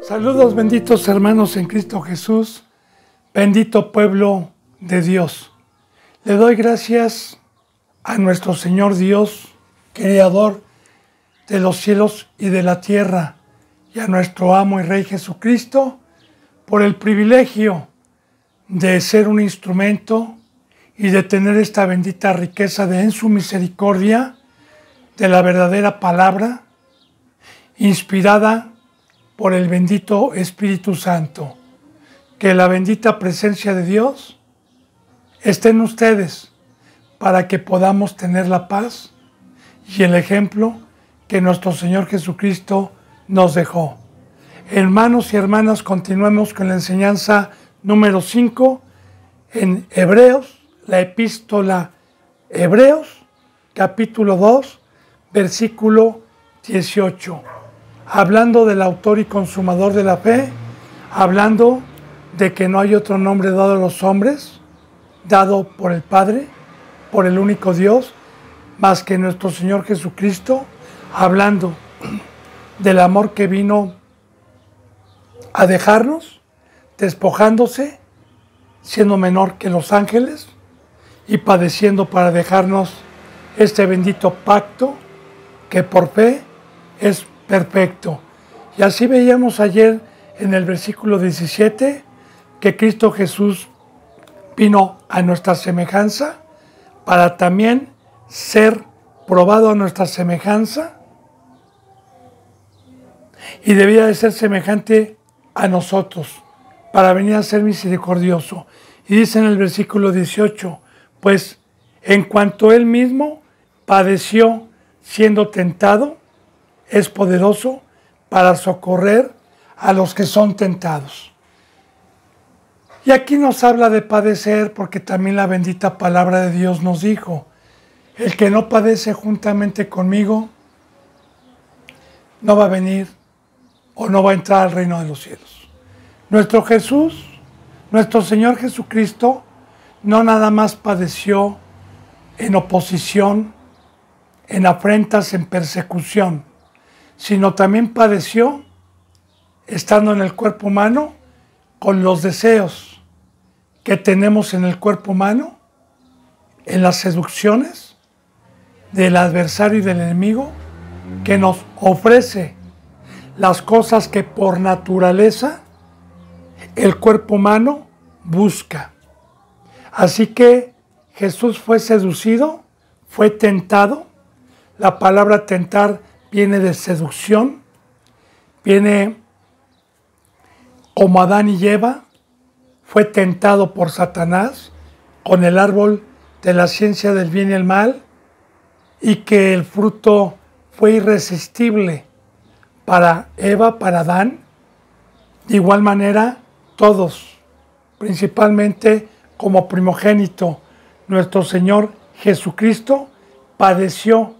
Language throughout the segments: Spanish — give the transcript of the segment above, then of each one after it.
Saludos benditos hermanos en Cristo Jesús, bendito pueblo de Dios. Le doy gracias a nuestro Señor Dios, Creador de los cielos y de la tierra, y a nuestro amo y Rey Jesucristo, por el privilegio de ser un instrumento y de tener esta bendita riqueza de en su misericordia, de la verdadera palabra, inspirada por el bendito Espíritu Santo. Que la bendita presencia de Dios esté en ustedes para que podamos tener la paz y el ejemplo que nuestro Señor Jesucristo nos dejó. Hermanos y hermanas, continuemos con la enseñanza número 5 en Hebreos, la epístola Hebreos, capítulo 2, versículo 18. Hablando del autor y consumador de la fe, hablando de que no hay otro nombre dado a los hombres, dado por el Padre, por el único Dios, más que nuestro Señor Jesucristo, hablando del amor que vino a dejarnos, despojándose, siendo menor que los ángeles y padeciendo para dejarnos este bendito pacto que por fe es perfecto. Y así veíamos ayer en el versículo 17 que Cristo Jesús vino a nuestra semejanza para también ser probado a nuestra semejanza y debía de ser semejante a nosotros para venir a ser misericordioso. Y dice en el versículo 18, pues en cuanto él mismo padeció siendo tentado, es poderoso para socorrer a los que son tentados. Y aquí nos habla de padecer porque también la bendita palabra de Dios nos dijo, el que no padece juntamente conmigo no va a venir o no va a entrar al reino de los cielos. Nuestro Jesús, nuestro Señor Jesucristo, no nada más padeció en oposición, en afrentas, en persecución, sino también padeció estando en el cuerpo humano con los deseos que tenemos en el cuerpo humano, en las seducciones del adversario y del enemigo, que nos ofrece las cosas que por naturaleza el cuerpo humano busca. Así que Jesús fue seducido, fue tentado. La palabra tentar viene de seducción, viene como Adán y Eva, fue tentado por Satanás con el árbol de la ciencia del bien y el mal, y que el fruto fue irresistible para Eva, para Adán. De igual manera, todos, principalmente como primogénito, nuestro Señor Jesucristo padeció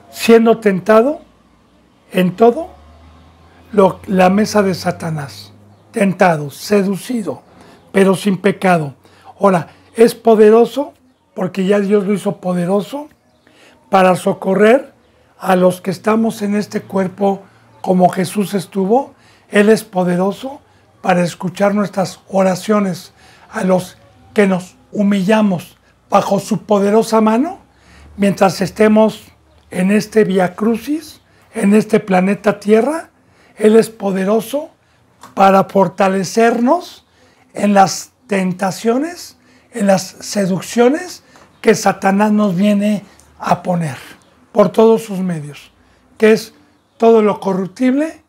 siendo tentado en todo la mesa de Satanás, tentado, seducido, pero sin pecado. Ahora, es poderoso, porque ya Dios lo hizo poderoso, para socorrer a los que estamos en este cuerpo como Jesús estuvo. Él es poderoso para escuchar nuestras oraciones, a los que nos humillamos bajo su poderosa mano, mientras estemos en este Vía Crucis, en este planeta Tierra. Él es poderoso para fortalecernos en las tentaciones, en las seducciones que Satanás nos viene a poner por todos sus medios, que es todo lo corruptible,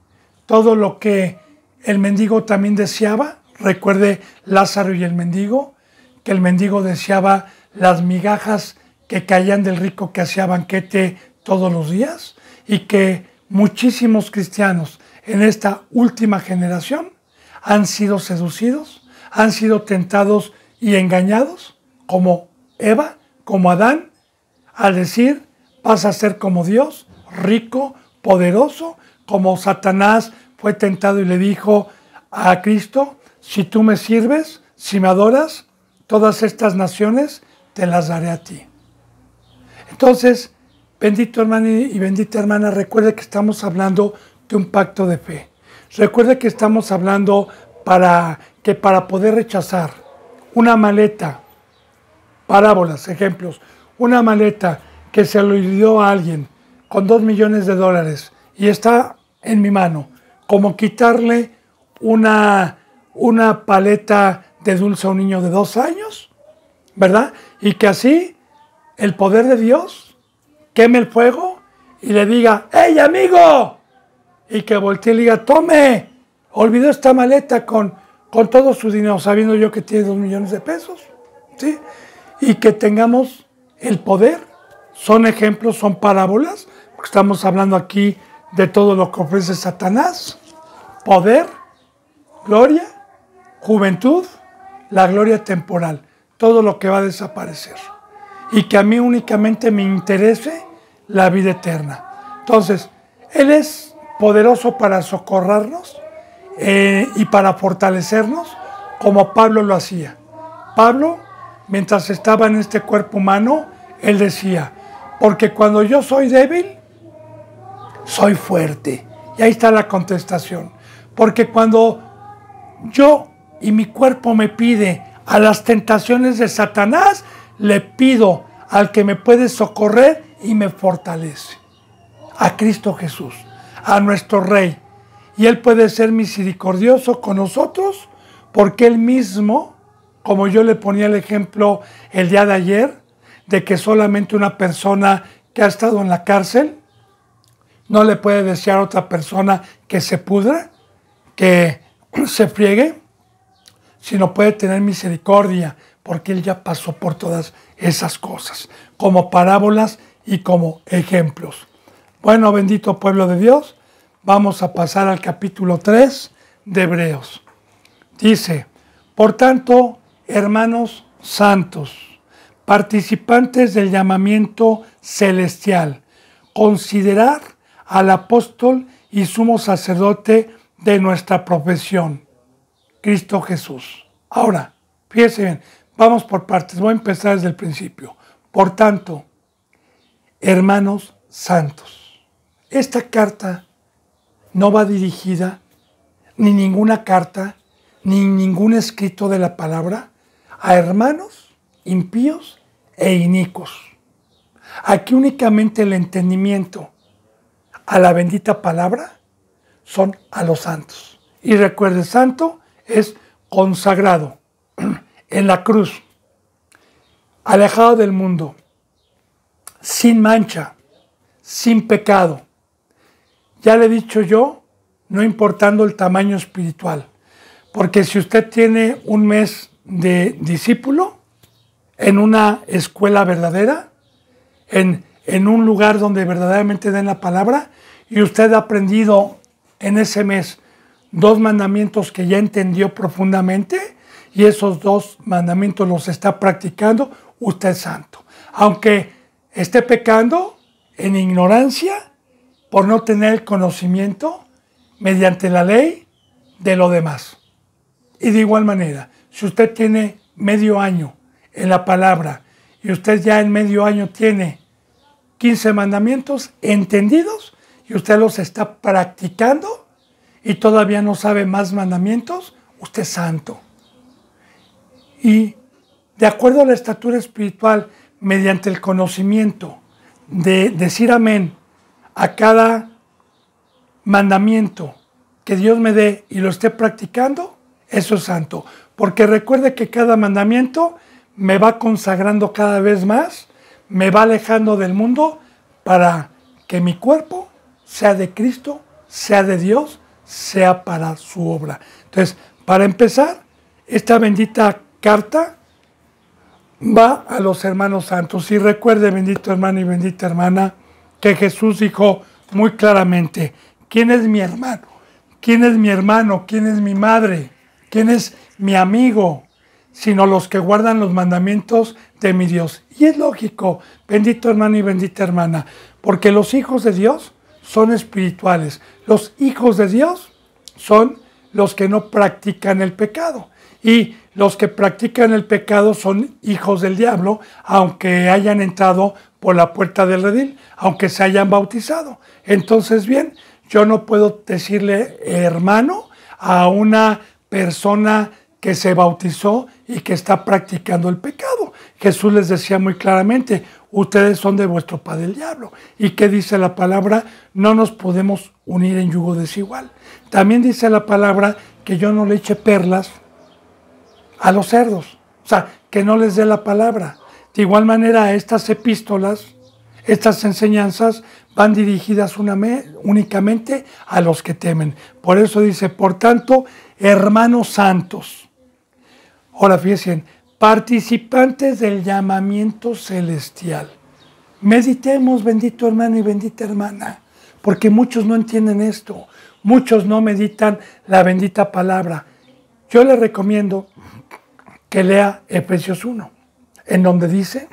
todo lo que el mendigo también deseaba. Recuerde Lázaro y el mendigo, que el mendigo deseaba las migajas que caían del rico que hacía banquete todos los días, y que muchísimos cristianos en esta última generación han sido seducidos, han sido tentados y engañados, como Eva, como Adán, al decir, vas a ser como Dios, rico, poderoso, como Satanás fue tentado y le dijo a Cristo, si tú me sirves, si me adoras, todas estas naciones te las daré a ti. Entonces, bendito hermano y bendita hermana, recuerde que estamos hablando de un pacto de fe. Recuerde que estamos hablando para poder rechazar una maleta, parábolas, ejemplos, una maleta que se lo dio a alguien con $2 millones y está en mi mano, como quitarle una paleta de dulce a un niño de 2 años, ¿verdad? Y que así el poder de Dios queme el fuego y le diga, ¡hey, amigo! Y que voltee y le diga, tome, olvidó esta maleta con todo su dinero, sabiendo yo que tiene 2 millones de pesos, ¿sí? Y que tengamos el poder. Son ejemplos, son parábolas, porque estamos hablando aquí de todo lo que ofrece Satanás. Poder, gloria, juventud, la gloria temporal, todo lo que va a desaparecer. Y que a mí únicamente me interese la vida eterna. Entonces, Él es poderoso para socorrernos y para fortalecernos, como Pablo lo hacía. Pablo, mientras estaba en este cuerpo humano, él decía, porque cuando yo soy débil, soy fuerte. Y ahí está la contestación. Porque cuando yo y mi cuerpo me pide a las tentaciones de Satanás, le pido al que me puede socorrer y me fortalece. A Cristo Jesús, a nuestro Rey. Y Él puede ser misericordioso con nosotros, porque Él mismo, como yo le ponía el ejemplo el día de ayer, de que solamente una persona que ha estado en la cárcel no le puede desear a otra persona que se pudra, que se friegue, sino puede tener misericordia, porque Él ya pasó por todas esas cosas, como parábolas y como ejemplos. Bueno, bendito pueblo de Dios, vamos a pasar al capítulo 3 de Hebreos. Dice, por tanto, hermanos santos, participantes del llamamiento celestial, considerad al apóstol y sumo sacerdote de nuestra profesión, Cristo Jesús. Ahora, fíjense bien, vamos por partes, voy a empezar desde el principio. Por tanto, hermanos santos, esta carta no va dirigida, ni ninguna carta, ni ningún escrito de la palabra, a hermanos impíos e inicuos. Aquí únicamente el entendimiento a la bendita palabra son a los santos. Y recuerde, santo es consagrado en la cruz, alejado del mundo, sin mancha, sin pecado. Ya le he dicho yo, no importando el tamaño espiritual, porque si usted tiene un mes de discípulo en una escuela verdadera, en un lugar donde verdaderamente den la palabra, y usted ha aprendido en ese mes 2 mandamientos que ya entendió profundamente, y esos 2 mandamientos los está practicando, usted es santo. Aunque esté pecando en ignorancia, por no tener el conocimiento mediante la ley de lo demás. Y de igual manera, si usted tiene medio año en la palabra y usted ya en medio año tiene 15 mandamientos entendidos y usted los está practicando y todavía no sabe más mandamientos, usted es santo. Y de acuerdo a la estatura espiritual, mediante el conocimiento de decir amén a cada mandamiento que Dios me dé y lo esté practicando, eso es santo. Porque recuerde que cada mandamiento me va consagrando cada vez más, me va alejando del mundo para que mi cuerpo sea de Cristo, sea de Dios, sea para su obra. Entonces, para empezar, esta bendita carta va a los hermanos santos. Y recuerde, bendito hermano y bendita hermana, que Jesús dijo muy claramente, ¿quién es mi hermano? ¿Quién es mi hermano? ¿Quién es mi madre? ¿Quién es mi amigo? Sino los que guardan los mandamientos de mi Dios. Y es lógico, bendito hermano y bendita hermana, porque los hijos de Dios son espirituales. Los hijos de Dios son los que no practican el pecado. Y los que practican el pecado son hijos del diablo, aunque hayan entrado por la puerta del redil, aunque se hayan bautizado. Entonces, bien, yo no puedo decirle hermano a una persona que se bautizó y que está practicando el pecado. Jesús les decía muy claramente, ustedes son de vuestro padre el diablo. ¿Y qué dice la palabra? No nos podemos unir en yugo desigual. También dice la palabra que yo no le eche perlas a los cerdos. O sea, que no les dé la palabra. De igual manera, estas epístolas, estas enseñanzas van dirigidas únicamente a los que temen. Por eso dice, por tanto, hermanos santos. Ahora fíjense, participantes del llamamiento celestial. Meditemos, bendito hermano y bendita hermana, porque muchos no entienden esto. Muchos no meditan la bendita palabra. Yo les recomiendo que lea Efesios 1, en donde dice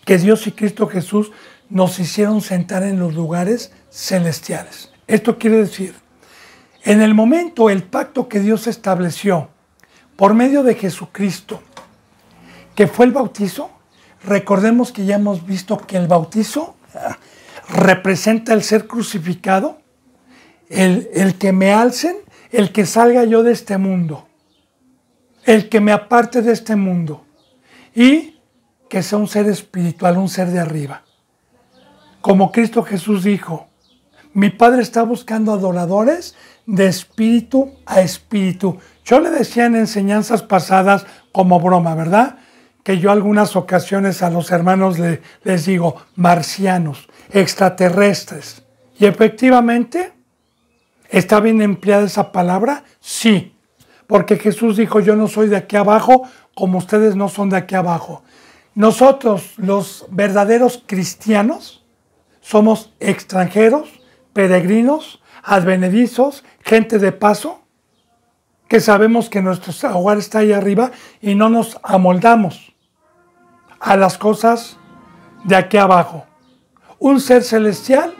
que Dios y Cristo Jesús nos hicieron sentar en los lugares celestiales. Esto quiere decir, en el momento, el pacto que Dios estableció por medio de Jesucristo, que fue el bautizo, recordemos que ya hemos visto que el bautizo representa el ser crucificado, el que me alcen, el que salga yo de este mundo, el que me aparte de este mundo y que sea un ser espiritual, un ser de arriba. Como Cristo Jesús dijo, mi Padre está buscando adoradores de espíritu a espíritu. Yo le decía en enseñanzas pasadas como broma, ¿verdad? Que yo algunas ocasiones a los hermanos les digo marcianos, extraterrestres. Y efectivamente, ¿está bien empleada esa palabra? Sí, porque Jesús dijo, yo no soy de aquí abajo como ustedes no son de aquí abajo. Nosotros, los verdaderos cristianos, somos extranjeros, peregrinos, advenedizos, gente de paso, que sabemos que nuestro hogar está ahí arriba y no nos amoldamos a las cosas de aquí abajo. Un ser celestial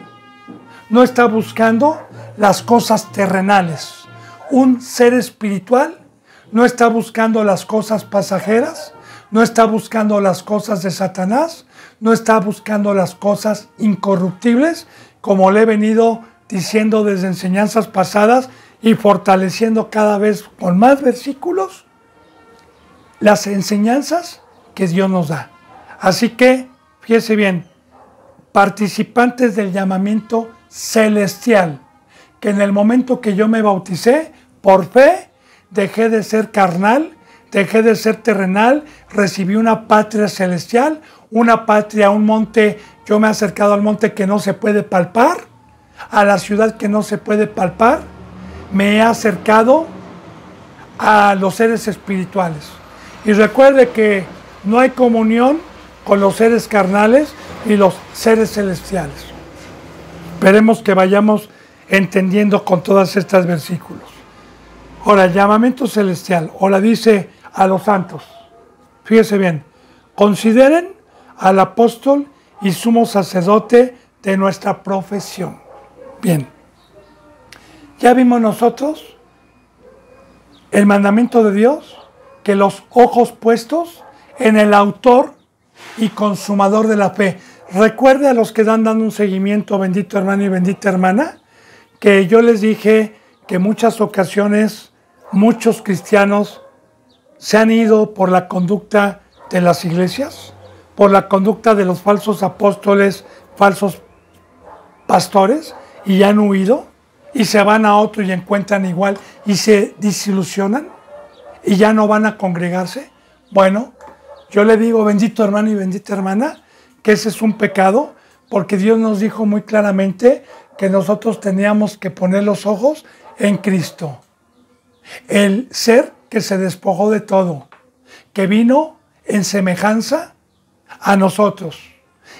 no está buscando las cosas terrenales. Un ser espiritual no está buscando las cosas pasajeras, no está buscando las cosas de Satanás, no está buscando las cosas incorruptibles, como le he venido diciendo desde enseñanzas pasadas y fortaleciendo cada vez con más versículos las enseñanzas que Dios nos da. Así que, fíjese bien, participantes del llamamiento celestial, que en el momento que yo me bauticé, por fe, dejé de ser carnal, dejé de ser terrenal, recibí una patria celestial, una patria, un monte. Yo me he acercado al monte que no se puede palpar, a la ciudad que no se puede palpar, me he acercado a los seres espirituales. Y recuerde que no hay comunión con los seres carnales y los seres celestiales. Esperemos que vayamos entendiendo con todos estos versículos. Ahora, el llamamiento celestial, ahora dice a los santos, fíjese bien, consideren al apóstol y sumo sacerdote de nuestra profesión. Bien, ya vimos nosotros el mandamiento de Dios, que los ojos puestos en el autor y consumador de la fe. Recuerde a los que dan dando un seguimiento, bendito hermano y bendita hermana, que yo les dije que en muchas ocasiones muchos cristianos se han ido por la conducta de las iglesias, por la conducta de los falsos apóstoles, falsos pastores, y han huido y se van a otro y encuentran igual y se desilusionan y ya no van a congregarse. Bueno, yo le digo, bendito hermano y bendita hermana, que ese es un pecado, porque Dios nos dijo muy claramente que nosotros teníamos que poner los ojos en Cristo, el ser que se despojó de todo, que vino en semejanza a nosotros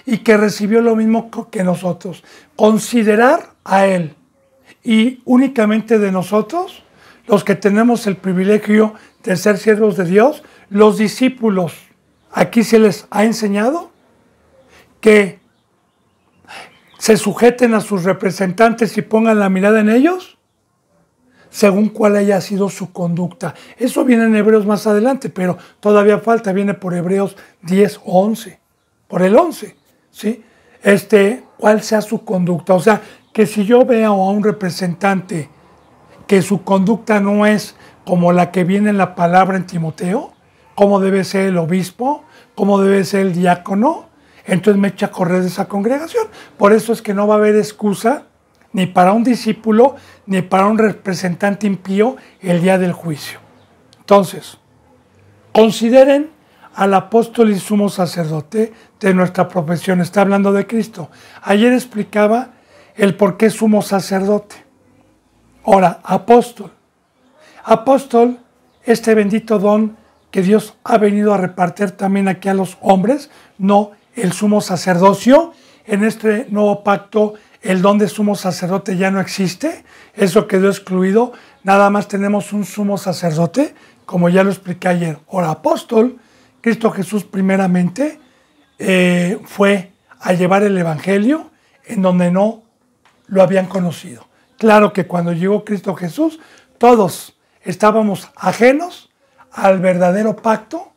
y que recibió lo mismo que nosotros. Considerar a Él y únicamente de nosotros, los que tenemos el privilegio de ser siervos de Dios, los discípulos. Aquí se les ha enseñado que se sujeten a sus representantes y pongan la mirada en ellos, según cuál haya sido su conducta. Eso viene en Hebreos más adelante, pero todavía falta, viene por Hebreos 10 o 11. por el 11, ¿sí? Cuál sea su conducta. O sea, que si yo veo a un representante que su conducta no es como la que viene en la palabra en Timoteo, cómo debe ser el obispo, cómo debe ser el diácono, entonces me echa a correr de esa congregación. Por eso es que no va a haber excusa ni para un discípulo, ni para un representante impío el día del juicio. Entonces, consideren al apóstol y sumo sacerdote de nuestra profesión. Está hablando de Cristo. Ayer explicaba el por qué sumo sacerdote. Ahora, apóstol. Apóstol, este bendito don que Dios ha venido a repartir también aquí a los hombres, no el sumo sacerdocio. En este nuevo pacto, el don de sumo sacerdote ya no existe. Eso quedó excluido. Nada más tenemos un sumo sacerdote, como ya lo expliqué ayer. Ahora, apóstol, Cristo Jesús primeramente fue a llevar el evangelio en donde no lo habían conocido. Claro que cuando llegó Cristo Jesús, todos estábamos ajenos al verdadero pacto,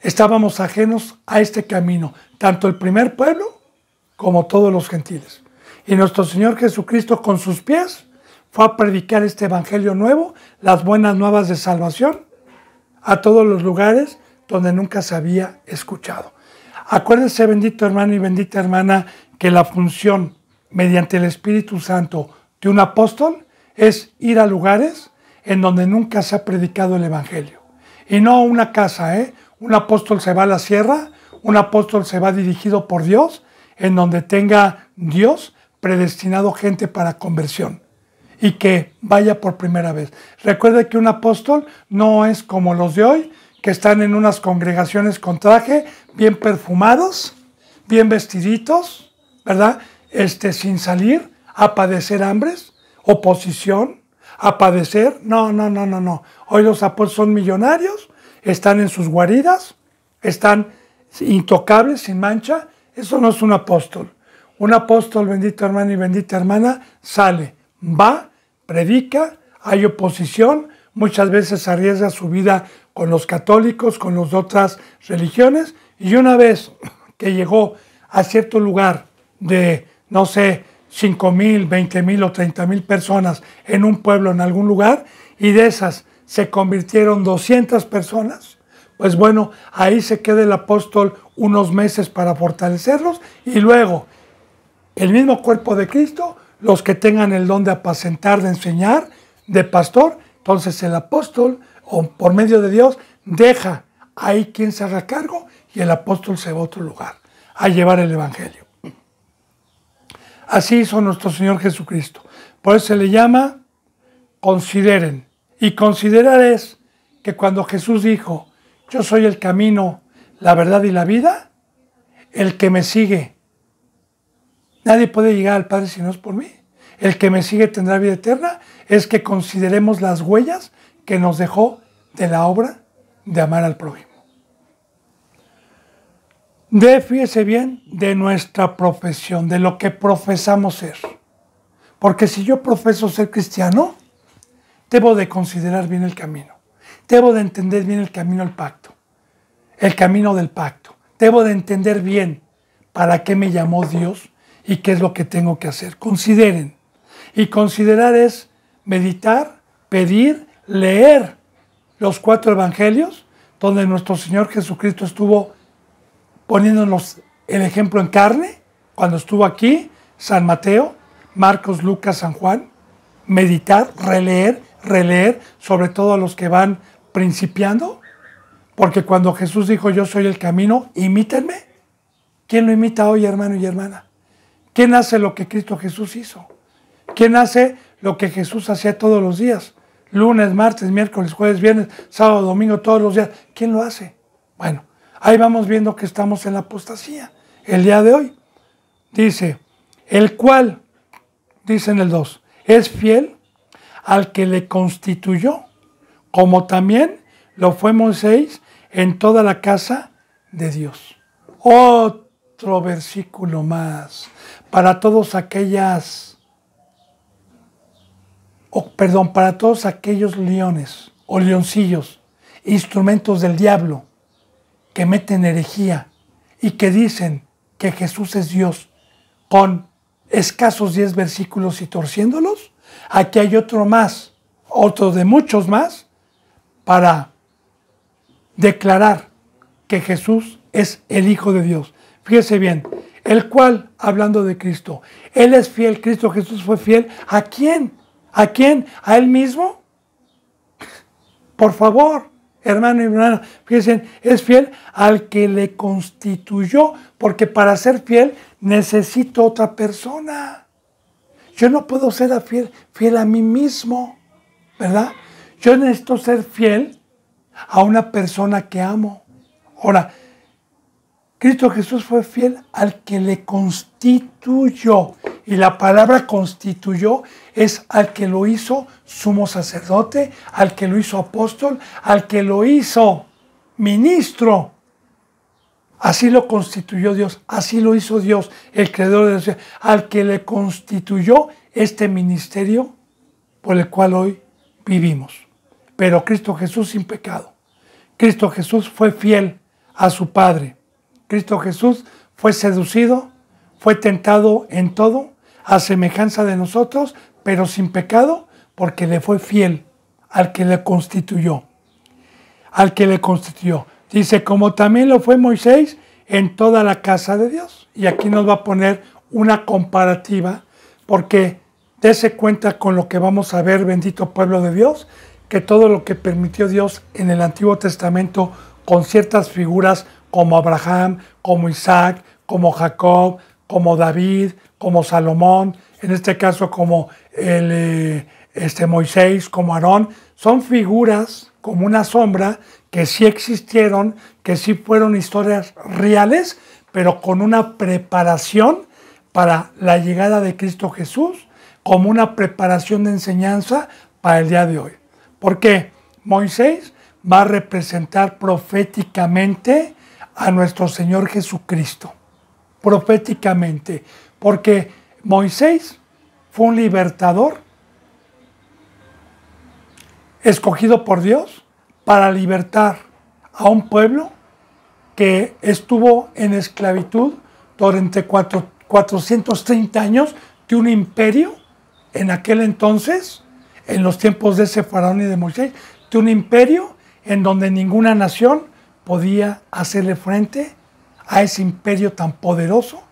estábamos ajenos a este camino, tanto el primer pueblo como todos los gentiles. Y nuestro Señor Jesucristo con sus pies fue a predicar este evangelio nuevo, las buenas nuevas de salvación, a todos los lugares donde nunca se había escuchado. Acuérdense, bendito hermano y bendita hermana, que la función mediante el Espíritu Santo de un apóstol es ir a lugares en donde nunca se ha predicado el evangelio. Y no a una casa, Un apóstol se va a la sierra, un apóstol se va dirigido por Dios, en donde tenga Dios predestinado gente para conversión y que vaya por primera vez. Recuerde que un apóstol no es como los de hoy, que están en unas congregaciones con traje, bien perfumados, bien vestiditos, ¿verdad? Sin salir a padecer hambres, oposición, a padecer. No. Hoy los apóstoles son millonarios, están en sus guaridas, están intocables, sin mancha. Eso no es un apóstol. Un apóstol, bendito hermano y bendita hermana, sale, va, predica, hay oposición, muchas veces arriesga su vida con los católicos, con las otras religiones, y una vez que llegó a cierto lugar de, no sé, 5,000, 20,000 o 30,000 personas en un pueblo, en algún lugar, y de esas se convirtieron 200 personas, pues bueno, ahí se queda el apóstol unos meses para fortalecerlos, y luego el mismo cuerpo de Cristo, los que tengan el don de apacentar, de enseñar, de pastor, entonces el apóstol, o por medio de Dios, deja ahí quien se haga cargo, y el apóstol se va a otro lugar a llevar el evangelio. Así hizo nuestro Señor Jesucristo. Por eso se le llama consideren. Y considerar es que cuando Jesús dijo, yo soy el camino, la verdad y la vida, el que me sigue, nadie puede llegar al Padre si no es por mí. El que me sigue tendrá vida eterna. Es que consideremos las huellas que nos dejó de la obra de amar al prójimo. Fíjese bien de nuestra profesión, de lo que profesamos ser. Porque si yo profeso ser cristiano, debo de considerar bien el camino. Debo de entender bien el camino al pacto. El camino del pacto. Debo de entender bien para qué me llamó Dios y qué es lo que tengo que hacer. Consideren. Y considerar es meditar, pedir, leer los 4 evangelios, donde nuestro Señor Jesucristo estuvo poniéndonos el ejemplo en carne, cuando estuvo aquí, San Mateo, Marcos, Lucas, San Juan. Meditar, releer, sobre todo a los que van principiando, porque cuando Jesús dijo, yo soy el camino, imítenme. ¿Quién lo imita hoy, hermano y hermana? ¿Quién hace lo que Cristo Jesús hizo? ¿Quién hace lo que Jesús hacía todos los días? Lunes, martes, miércoles, jueves, viernes, sábado, domingo, todos los días. ¿Quién lo hace? Bueno, ahí vamos viendo que estamos en la apostasía. El día de hoy dice, el cual, dice en el 2, es fiel al que le constituyó, como también lo fue Moisés en toda la casa de Dios. Otro versículo más para todos para todos aquellos leones o leoncillos, instrumentos del diablo que meten herejía y que dicen que Jesús es Dios con escasos 10 versículos y torciéndolos, aquí hay otro más, otro de muchos más, para declarar que Jesús es el Hijo de Dios. Fíjese bien, el cual, hablando de Cristo, Él es fiel, Cristo Jesús fue fiel. ¿A quién? ¿A quién? ¿A Él mismo? Por favor, hermano y hermana, fíjense, es fiel al que le constituyó, porque para ser fiel necesito otra persona. Yo no puedo ser fiel a mí mismo, ¿verdad? Yo necesito ser fiel a una persona que amo. Ahora, Cristo Jesús fue fiel al que le constituyó. Y la palabra constituyó es al que lo hizo sumo sacerdote, al que lo hizo apóstol, al que lo hizo ministro. Así lo constituyó Dios, así lo hizo Dios, el creador de Dios, al que le constituyó este ministerio por el cual hoy vivimos. Pero Cristo Jesús sin pecado. Cristo Jesús fue fiel a su Padre. Cristo Jesús fue seducido, fue tentado en todo, a semejanza de nosotros, pero sin pecado, porque le fue fiel al que le constituyó. Al que le constituyó. Dice, como también lo fue Moisés en toda la casa de Dios. Y aquí nos va a poner una comparativa, porque dése cuenta con lo que vamos a ver, bendito pueblo de Dios, que todo lo que permitió Dios en el Antiguo Testamento con ciertas figuras como Abraham, como Isaac, como Jacob, como David, como Salomón, en este caso como Moisés, como Aarón, son figuras como una sombra que sí existieron, que sí fueron historias reales, pero con una preparación para la llegada de Cristo Jesús, como una preparación de enseñanza para el día de hoy. Porque Moisés va a representar proféticamente a nuestro Señor Jesucristo. Proféticamente. Porque Moisés fue un libertador escogido por Dios para libertar a un pueblo que estuvo en esclavitud durante 430 años de un imperio en aquel entonces, en los tiempos de ese faraón y de Moisés, de un imperio en donde ninguna nación podía hacerle frente a ese imperio tan poderoso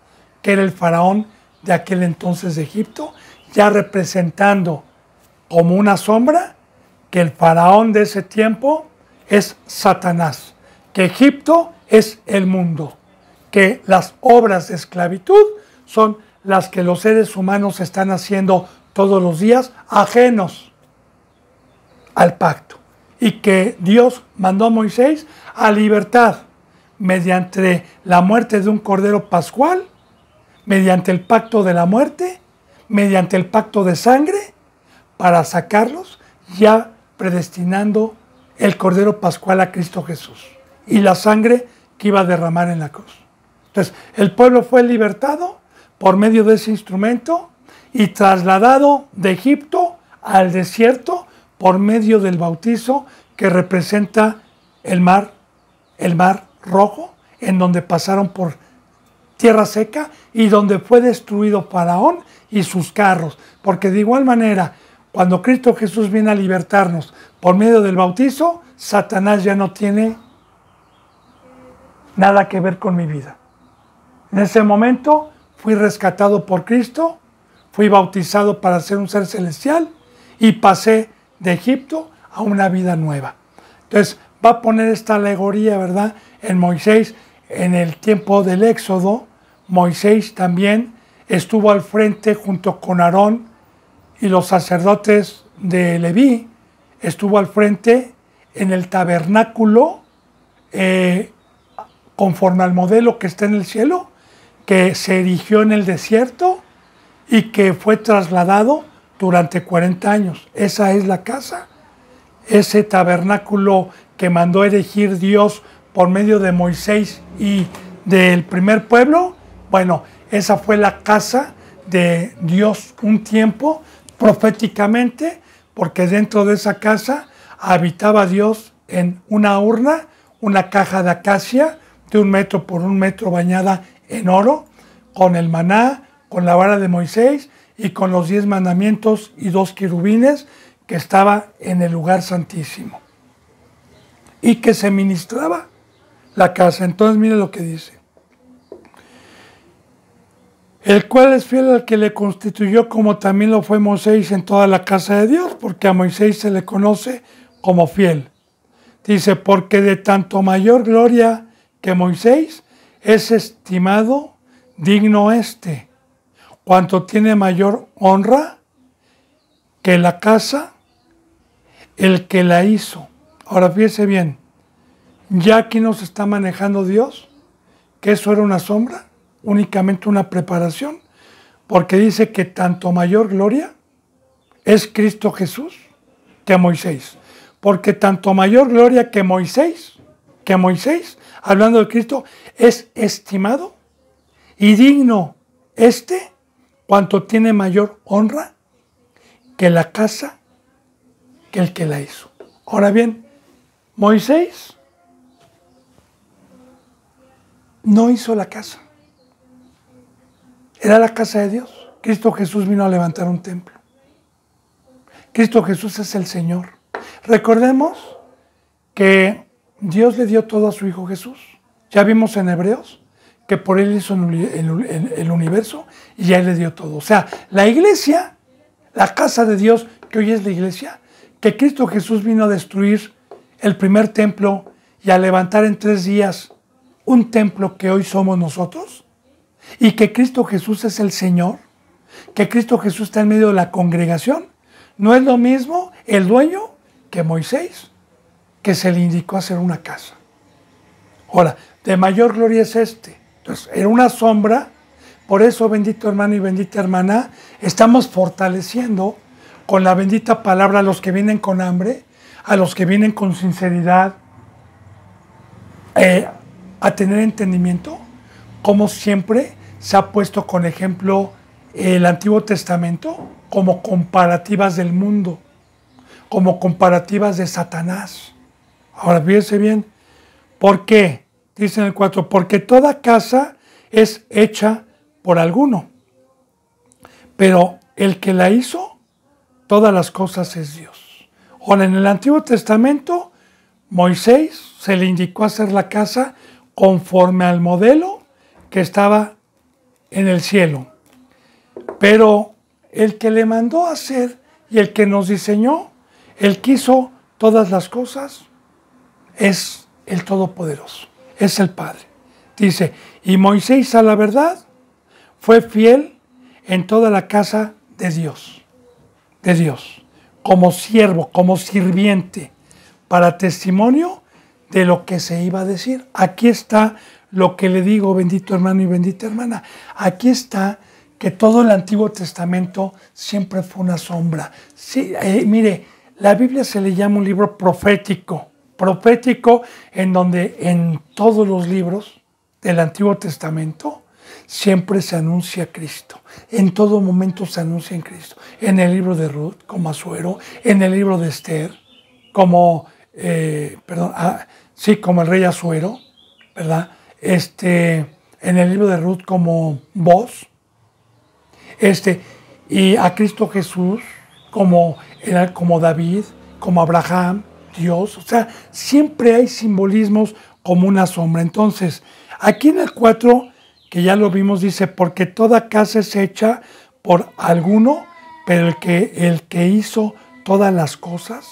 que era el faraón de aquel entonces de Egipto, ya representando como una sombra que el faraón de ese tiempo es Satanás, que Egipto es el mundo, que las obras de esclavitud son las que los seres humanos están haciendo todos los días ajenos al pacto, y que Dios mandó a Moisés a libertad mediante la muerte de un cordero pascual, mediante el pacto de la muerte, mediante el pacto de sangre, para sacarlos, ya predestinando el cordero pascual a Cristo Jesús y la sangre que iba a derramar en la cruz. Entonces, el pueblo fue libertado por medio de ese instrumento y trasladado de Egipto al desierto por medio del bautizo que representa el mar Rojo, en donde pasaron por tierra seca y donde fue destruido Faraón y sus carros. Porque de igual manera, cuando Cristo Jesús viene a libertarnos por medio del bautizo, Satanás ya no tiene nada que ver con mi vida. En ese momento fui rescatado por Cristo, fui bautizado para ser un ser celestial y pasé de Egipto a una vida nueva. Entonces va a poner esta alegoría, ¿verdad? En Moisés, en el tiempo del Éxodo, Moisés también estuvo al frente junto con Aarón y los sacerdotes de Leví, estuvo al frente en el tabernáculo conforme al modelo que está en el cielo, que se erigió en el desierto y que fue trasladado durante 40 años. Esa es la casa, ese tabernáculo que mandó erigir Dios por medio de Moisés y del primer pueblo. Bueno, esa fue la casa de Dios un tiempo, proféticamente, porque dentro de esa casa habitaba Dios en una urna, una caja de acacia, de 1 metro por 1 metro bañada en oro, con el maná, con la vara de Moisés y con los 10 mandamientos y 2 querubines que estaba en el lugar santísimo. Y que se ministraba la casa. Entonces mire lo que dice. El cual es fiel al que le constituyó, como también lo fue Moisés en toda la casa de Dios, porque a Moisés se le conoce como fiel. Dice, porque de tanto mayor gloria que Moisés es estimado digno cuanto tiene mayor honra que la casa, el que la hizo. Ahora fíjese bien, ya aquí nos está manejando Dios, que eso era una sombra, únicamente una preparación, porque dice que tanto mayor gloria es Cristo Jesús que Moisés. Porque tanto mayor gloria que Moisés, hablando de Cristo, es estimado y digno cuanto tiene mayor honra que la casa, que el que la hizo. Ahora bien, Moisés no hizo la casa. Era la casa de Dios. Cristo Jesús vino a levantar un templo. Cristo Jesús es el Señor. Recordemos que Dios le dio todo a su Hijo Jesús. Ya vimos en Hebreos que por Él hizo el universo y ya Él le dio todo. O sea, la iglesia, la casa de Dios, que hoy es la iglesia, que Cristo Jesús vino a destruir el primer templo y a levantar en 3 días un templo que hoy somos nosotros, y que Cristo Jesús es el Señor, que Cristo Jesús está en medio de la congregación, no es lo mismo el dueño que Moisés, que se le indicó hacer una casa. Ahora, de mayor gloria es Entonces, era una sombra, por eso, bendito hermano y bendita hermana, estamos fortaleciendo con la bendita palabra a los que vienen con hambre, a los que vienen con sinceridad, a tener entendimiento, como siempre se ha puesto con ejemplo el Antiguo Testamento como comparativas del mundo, como comparativas de Satanás. Ahora fíjense bien, ¿por qué? Dice en el 4, porque toda casa es hecha por alguno, pero el que la hizo, todas las cosas es Dios. Ahora, en el Antiguo Testamento, Moisés se le indicó hacer la casa conforme al modelo que estaba en el cielo. Pero el que le mandó a hacer y el que nos diseñó, el que hizo todas las cosas, es el Todopoderoso, es el Padre. Dice, y Moisés a la verdad fue fiel en toda la casa de Dios, como siervo, como sirviente, para testimonio de lo que se iba a decir. Aquí está lo que le digo, bendito hermano y bendita hermana. Aquí está que todo el Antiguo Testamento siempre fue una sombra. Sí, mire, la Biblia se le llama un libro profético en donde en todos los libros del Antiguo Testamento siempre se anuncia Cristo. En todo momento se anuncia en Cristo. En el libro de Ruth, como Asuero, en el libro de Esther, como, como el rey Asuero, ¿verdad? En el libro de Ruth como Boz, y a Cristo Jesús como David, como Abraham, Dios. O sea, siempre hay simbolismos como una sombra. Entonces, aquí en el 4, que ya lo vimos, dice, porque toda casa es hecha por alguno, pero el que hizo todas las cosas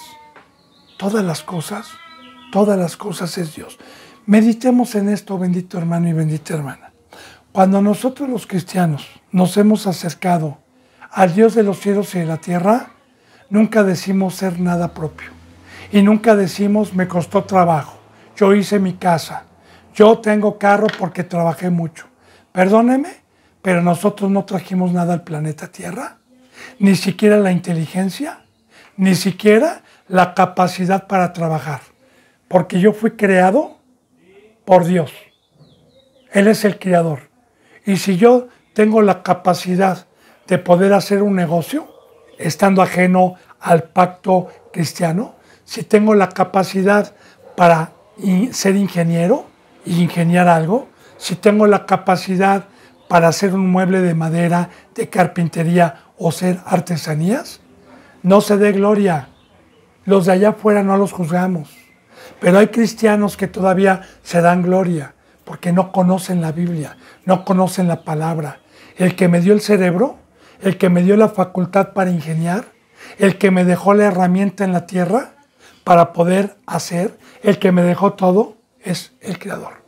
es Dios. Meditemos en esto, bendito hermano y bendita hermana. Cuando nosotros los cristianos nos hemos acercado al Dios de los cielos y de la tierra, nunca decimos ser nada propio. Y nunca decimos me costó trabajo, yo hice mi casa, yo tengo carro porque trabajé mucho. Perdóneme, pero nosotros no trajimos nada al planeta Tierra, ni siquiera la inteligencia, ni siquiera la capacidad para trabajar, porque yo fui creado por Dios. Él es el creador. Y si yo tengo la capacidad de poder hacer un negocio, estando ajeno al pacto cristiano, si tengo la capacidad para ser ingeniero ingeniar algo, si tengo la capacidad para hacer un mueble de madera, de carpintería o hacer artesanías, no se dé gloria. Los de allá afuera no los juzgamos. Pero hay cristianos que todavía se dan gloria porque no conocen la Biblia, no conocen la palabra. El que me dio el cerebro, el que me dio la facultad para ingeniar, el que me dejó la herramienta en la tierra para poder hacer, el que me dejó todo, es el Creador.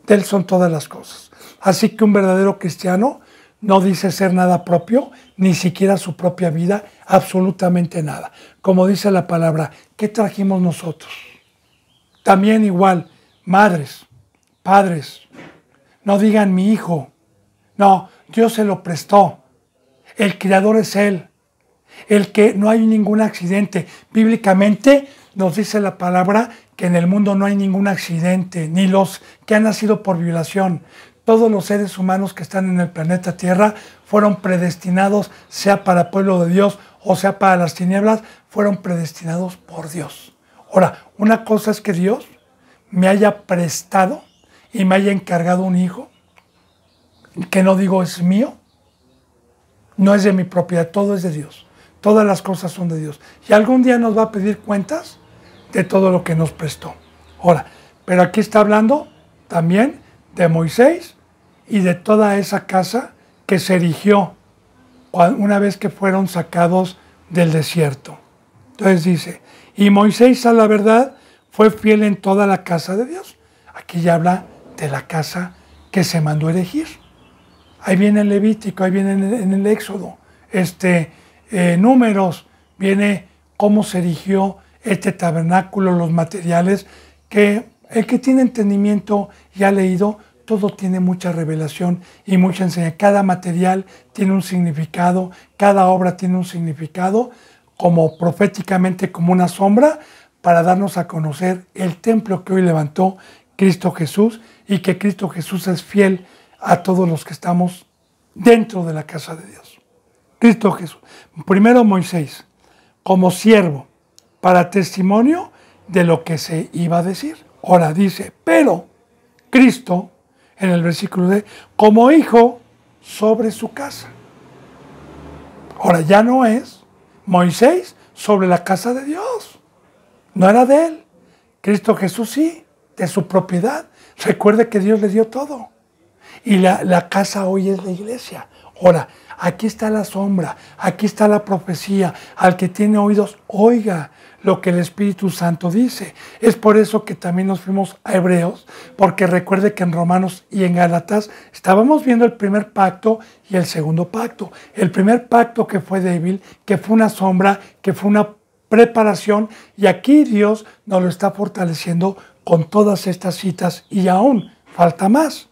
De Él son todas las cosas. Así que un verdadero cristiano no dice ser nada propio, ni siquiera su propia vida, absolutamente nada. Como dice la palabra, ¿qué trajimos nosotros? También igual, madres, padres, no digan mi hijo. No, Dios se lo prestó. El Creador es Él. El que no hay ningún accidente. Bíblicamente nos dice la palabra que en el mundo no hay ningún accidente, ni los que han nacido por violación. Todos los seres humanos que están en el planeta Tierra fueron predestinados, sea para el pueblo de Dios o sea para las tinieblas, fueron predestinados por Dios. Ahora, una cosa es que Dios me haya prestado y me haya encargado un hijo, que no digo es mío, no es de mi propiedad, todo es de Dios. Todas las cosas son de Dios. Y algún día nos va a pedir cuentas de todo lo que nos prestó. Ahora, pero aquí está hablando también de Moisés y de toda esa casa que se erigió una vez que fueron sacados del desierto. Entonces dice, y Moisés a la verdad fue fiel en toda la casa de Dios. Aquí ya habla de la casa que se mandó erigir. Ahí viene el Levítico, ahí viene en el Éxodo, Números, viene cómo se erigió este tabernáculo, los materiales, que el que tiene entendimiento y ha leído, todo tiene mucha revelación y mucha enseñanza. Cada material tiene un significado, cada obra tiene un significado, como proféticamente como una sombra, para darnos a conocer el templo que hoy levantó Cristo Jesús, y que Cristo Jesús es fiel a todos los que estamos dentro de la casa de Dios. Cristo Jesús. Primero Moisés, como siervo, para testimonio de lo que se iba a decir. Ahora dice, pero Cristo, en el versículo de, como hijo sobre su casa. Ahora ya no es Moisés sobre la casa de Dios. No era de él. Cristo Jesús sí, de su propiedad. Recuerde que Dios le dio todo. Y la casa hoy es la iglesia. Ahora, aquí está la sombra, aquí está la profecía. Al que tiene oídos, oiga lo que el Espíritu Santo dice. Es por eso que también nos fuimos a Hebreos, porque recuerde que en Romanos y en Gálatas estábamos viendo el primer pacto y el segundo pacto. El primer pacto que fue débil, que fue una sombra, que fue una preparación, y aquí Dios nos lo está fortaleciendo con todas estas citas, y aún falta más.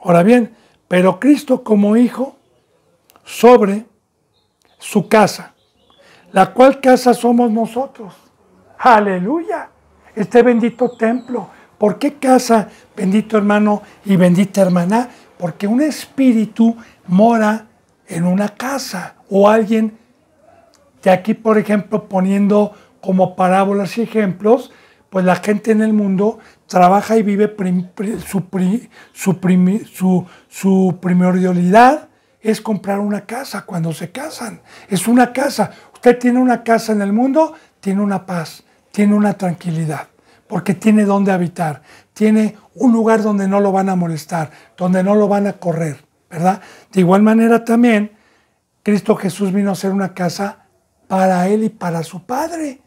Ahora bien, pero Cristo como hijo sobre su casa, la cual casa somos nosotros. ¡Aleluya! Este bendito templo. ¿Por qué casa, bendito hermano y bendita hermana? Porque un espíritu mora en una casa, o alguien que aquí, por ejemplo, poniendo como parábolas y ejemplos, pues la gente en el mundo trabaja y vive su primordialidad es comprar una casa cuando se casan. Es una casa. Usted tiene una casa en el mundo, tiene una paz, tiene una tranquilidad, porque tiene donde habitar, tiene un lugar donde no lo van a molestar, donde no lo van a correr, ¿verdad? De igual manera también, Cristo Jesús vino a ser una casa para Él y para su Padre,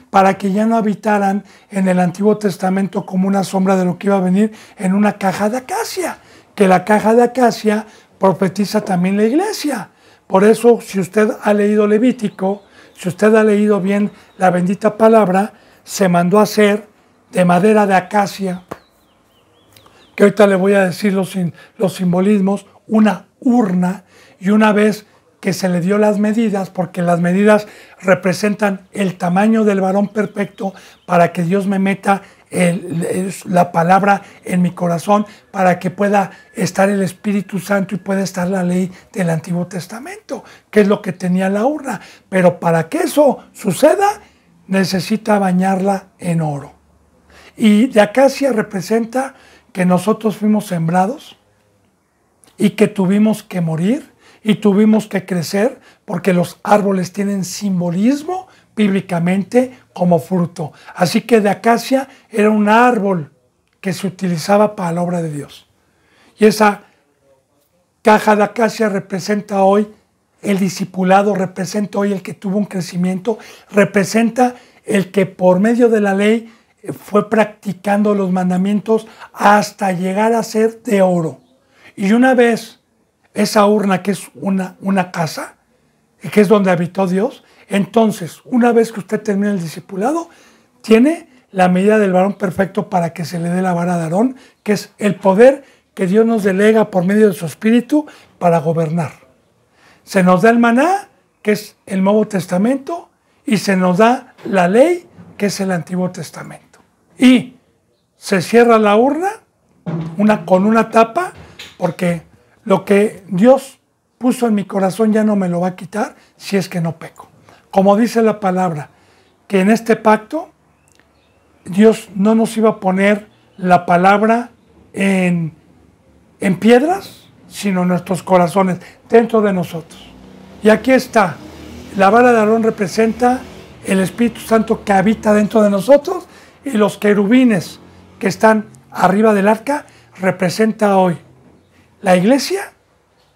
para que ya no habitaran en el Antiguo Testamento como una sombra de lo que iba a venir en una caja de acacia, que la caja de acacia profetiza también la iglesia. Por eso, si usted ha leído Levítico, si usted ha leído bien la bendita palabra, se mandó a hacer de madera de acacia, que ahorita le voy a decir los simbolismos, una urna, y una vez que se le dio las medidas, porque las medidas representan el tamaño del varón perfecto, para que Dios me meta la palabra en mi corazón, para que pueda estar el Espíritu Santo y pueda estar la ley del Antiguo Testamento, que es lo que tenía la urna. Pero para que eso suceda, necesita bañarla en oro. Y de acacia representa que nosotros fuimos sembrados y que tuvimos que morir y tuvimos que crecer, porque los árboles tienen simbolismo bíblicamente como fruto. Así que de acacia era un árbol que se utilizaba para la obra de Dios. Y esa caja de acacia representa hoy el discipulado, representa hoy el que tuvo un crecimiento, representa el que por medio de la ley fue practicando los mandamientos hasta llegar a ser de oro. Y una vez esa urna, que es una casa, que es donde habitó Dios, entonces, una vez que usted termina el discipulado, tiene la medida del varón perfecto para que se le dé la vara de Aarón, que es el poder que Dios nos delega por medio de su Espíritu para gobernar. Se nos da el maná, que es el Nuevo Testamento, y se nos da la ley, que es el Antiguo Testamento. Y se cierra la urna con una tapa, porque lo que Dios puso en mi corazón ya no me lo va a quitar si es que no peco. Como dice la palabra, que en este pacto Dios no nos iba a poner la palabra en piedras, sino en nuestros corazones, dentro de nosotros. Y aquí está, la vara de Aarón representa el Espíritu Santo que habita dentro de nosotros, y los querubines que están arriba del arca representa hoy la iglesia,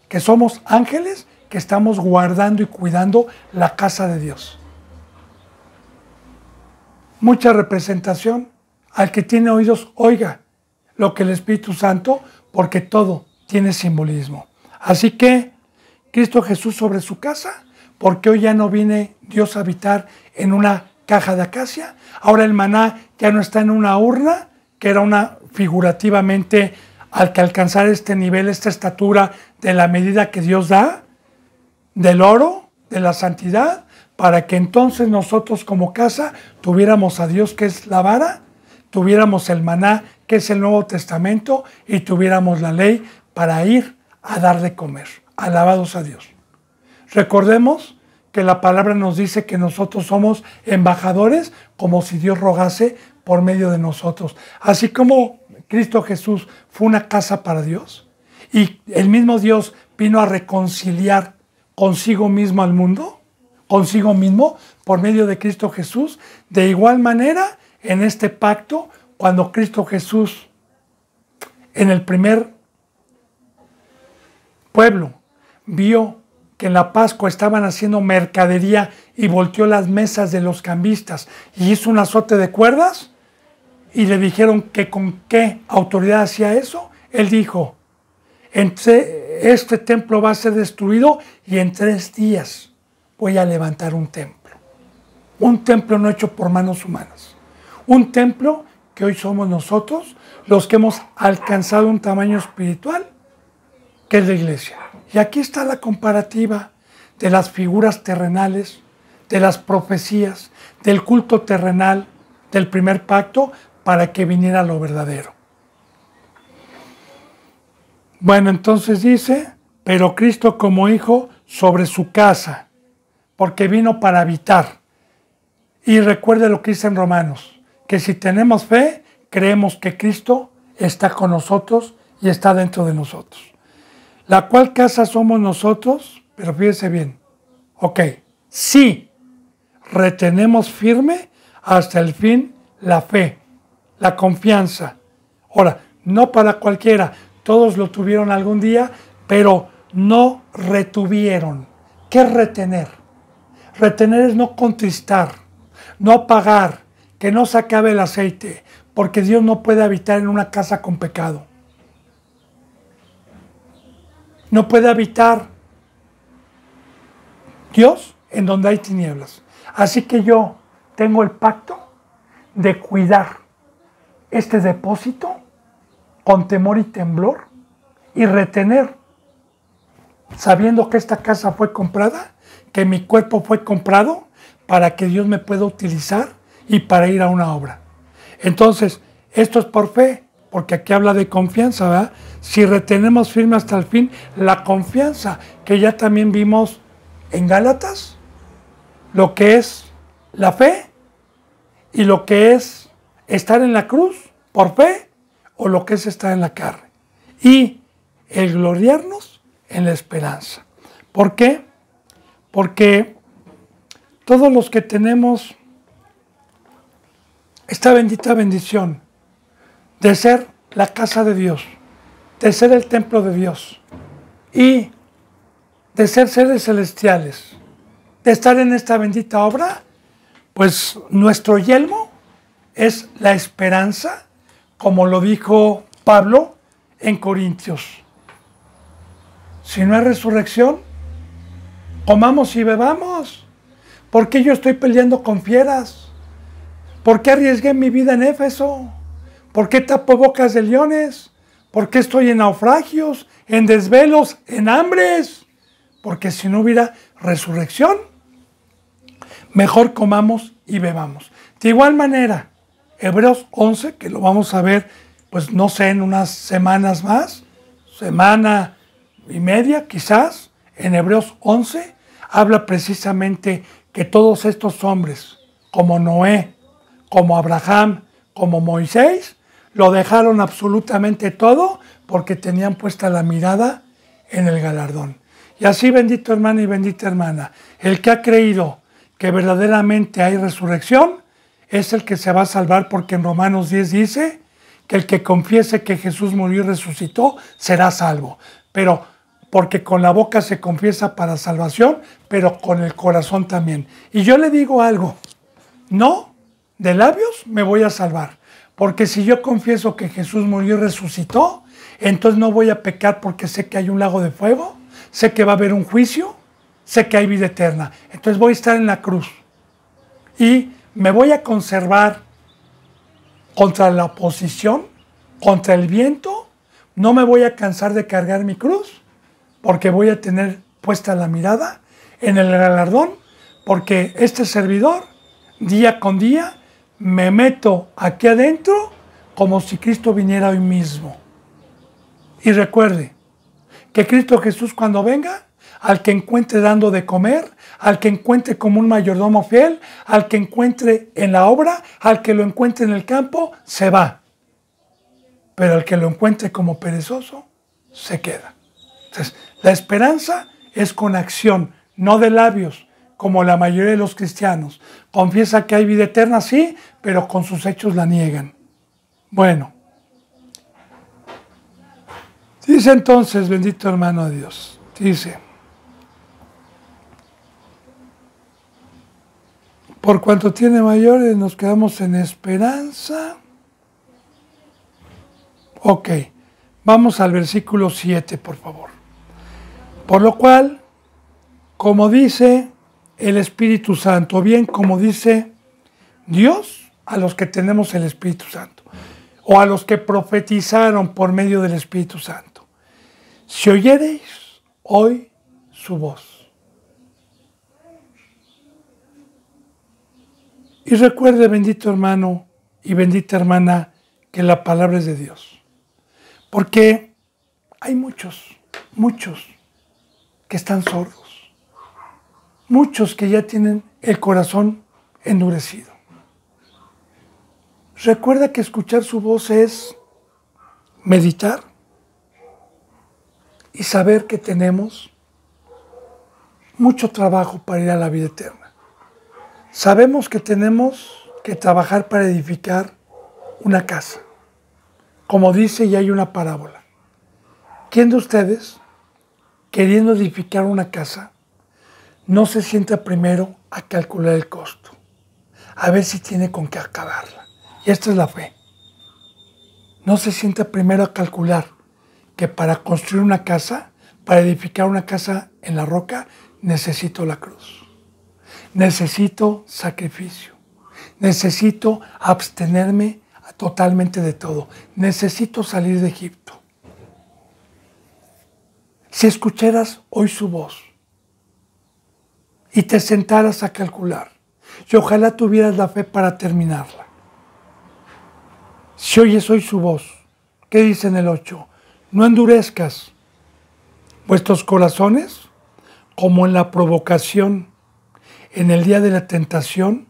que somos ángeles que estamos guardando y cuidando la casa de Dios. Mucha representación. Al que tiene oídos, oiga lo que el Espíritu Santo, porque todo tiene simbolismo. Así que Cristo Jesús sobre su casa, porque hoy ya no viene Dios a habitar en una caja de acacia. Ahora el maná ya no está en una urna, que era una figurativamente, al que alcanzar este nivel, esta estatura de la medida que Dios da, del oro, de la santidad, para que entonces nosotros como casa tuviéramos a Dios, que es la vara, tuviéramos el maná, que es el Nuevo Testamento, y tuviéramos la ley para ir a dar de comer. Alabados a Dios. Recordemos que la palabra nos dice que nosotros somos embajadores, como si Dios rogase por medio de nosotros. Así como Cristo Jesús fue una casa para Dios, y el mismo Dios vino a reconciliar consigo mismo al mundo, consigo mismo, por medio de Cristo Jesús. De igual manera, en este pacto, cuando Cristo Jesús, en el primer pueblo, vio que en la Pascua estaban haciendo mercadería y volteó las mesas de los cambistas y hizo un azote de cuerdas, y le dijeron que con qué autoridad hacía eso, él dijo: este templo va a ser destruido y en 3 días voy a levantar un templo. Un templo no hecho por manos humanas. Un templo que hoy somos nosotros, los que hemos alcanzado un tamaño espiritual, que es la iglesia. Y aquí está la comparativa de las figuras terrenales, de las profecías, del culto terrenal, del primer pacto, para que viniera lo verdadero. Bueno, entonces dice, pero Cristo como hijo sobre su casa, porque vino para habitar. Y recuerde lo que dice en Romanos, que si tenemos fe, creemos que Cristo está con nosotros y está dentro de nosotros. La cual casa somos nosotros, pero fíjese bien, ok, sí, retenemos firme hasta el fin la fe, la confianza. Ahora, no para cualquiera, todos lo tuvieron algún día, pero no retuvieron. ¿Qué es retener? Retener es no contristar, no apagar, que no se acabe el aceite, porque Dios no puede habitar en una casa con pecado. No puede habitar Dios en donde hay tinieblas. Así que yo tengo el pacto de cuidar este depósito con temor y temblor y retener, sabiendo que esta casa fue comprada, que mi cuerpo fue comprado para que Dios me pueda utilizar y para ir a una obra. Entonces, esto es por fe, porque aquí habla de confianza, ¿verdad? Si retenemos firme hasta el fin la confianza, que ya también vimos en Gálatas, lo que es la fe y lo que es estar en la cruz por fe, o lo que es estar en la carne. Y el gloriarnos en la esperanza. ¿Por qué? Porque todos los que tenemos esta bendita bendición de ser la casa de Dios, de ser el templo de Dios y de ser seres celestiales, de estar en esta bendita obra, pues nuestro yelmo es la esperanza, como lo dijo Pablo en Corintios. Si no hay resurrección, comamos y bebamos. ¿Por qué yo estoy peleando con fieras? ¿Por qué arriesgué mi vida en Éfeso? ¿Por qué tapo bocas de leones? ¿Por qué estoy en naufragios, en desvelos, en hambres? Porque si no hubiera resurrección, mejor comamos y bebamos. De igual manera, Hebreos 11, que lo vamos a ver, pues no sé, en unas semanas más, semana y media quizás, en Hebreos 11, habla precisamente que todos estos hombres, como Noé, como Abraham, como Moisés, lo dejaron absolutamente todo porque tenían puesta la mirada en el galardón. Y así, bendito hermano y bendita hermana, el que ha creído que verdaderamente hay resurrección es el que se va a salvar, porque en Romanos 10 dice que el que confiese que Jesús murió y resucitó será salvo. Pero porque con la boca se confiesa para salvación, pero con el corazón también. Y yo le digo algo, no, de labios me voy a salvar, porque si yo confieso que Jesús murió y resucitó, entonces no voy a pecar porque sé que hay un lago de fuego, sé que va a haber un juicio, sé que hay vida eterna. Entonces voy a estar en la cruz y me voy a conservar contra la oposición, contra el viento. No me voy a cansar de cargar mi cruz porque voy a tener puesta la mirada en el galardón, porque este servidor, día con día, me meto aquí adentro como si Cristo viniera hoy mismo. Y recuerde que Cristo Jesús, cuando venga, al que encuentre dando de comer, al que encuentre como un mayordomo fiel, al que encuentre en la obra, al que lo encuentre en el campo, se va. Pero al que lo encuentre como perezoso, se queda. Entonces, la esperanza es con acción, no de labios, como la mayoría de los cristianos. Confiesa que hay vida eterna, sí, pero con sus hechos la niegan. Bueno, dice entonces, bendito hermano de Dios, dice: por cuanto tiene mayores, nos quedamos en esperanza. Ok, vamos al versículo 7, por favor. Por lo cual, como dice el Espíritu Santo, bien como dice Dios a los que tenemos el Espíritu Santo, o a los que profetizaron por medio del Espíritu Santo: si oyereis hoy su voz. Y recuerde, bendito hermano y bendita hermana, que la palabra es de Dios. Porque hay muchos que están sordos. Muchos que ya tienen el corazón endurecido. Recuerda que escuchar su voz es meditar y saber que tenemos mucho trabajo para ir a la vida eterna. Sabemos que tenemos que trabajar para edificar una casa. Como dice, y hay una parábola. ¿Quién de ustedes, queriendo edificar una casa, no se sienta primero a calcular el costo? A ver si tiene con qué acabarla. Y esta es la fe. No se sienta primero a calcular que para construir una casa, para edificar una casa en la roca, necesito la cruz. Necesito sacrificio. Necesito abstenerme totalmente de todo. Necesito salir de Egipto. Si escucharas hoy su voz y te sentaras a calcular, y ojalá tuvieras la fe para terminarla. Si oyes hoy su voz, ¿qué dice en el 8? No endurezcas vuestros corazones como en la provocación, en el día de la tentación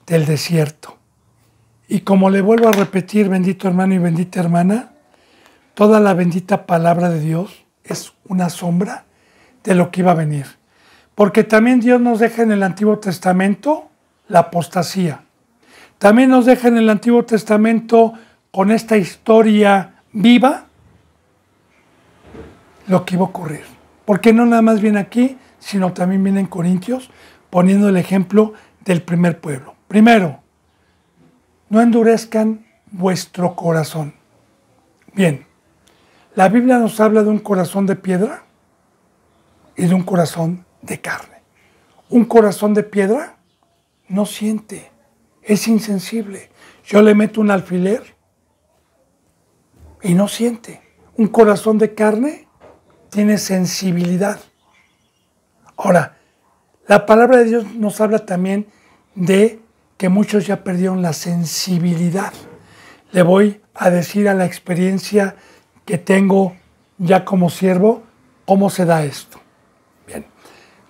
del desierto, Y como le vuelvo a repetir, bendito hermano y bendita hermana, toda la bendita palabra de Dios es una sombra de lo que iba a venir. Porque también Dios nos deja en el Antiguo Testamento la apostasía. También nos deja en el Antiguo Testamento, con esta historia viva, lo que iba a ocurrir. Porque no nada más viene aquí, sino también viene en Corintios, poniendo el ejemplo del primer pueblo. Primero, no endurezcan vuestro corazón. Bien, la Biblia nos habla de un corazón de piedra y de un corazón de carne. Un corazón de piedra no siente, es insensible. Yo le meto un alfiler y no siente. Un corazón de carne tiene sensibilidad. Ahora, la palabra de Dios nos habla también de que muchos ya perdieron la sensibilidad. Le voy a decir a la experiencia que tengo ya como siervo, cómo se da esto. Bien,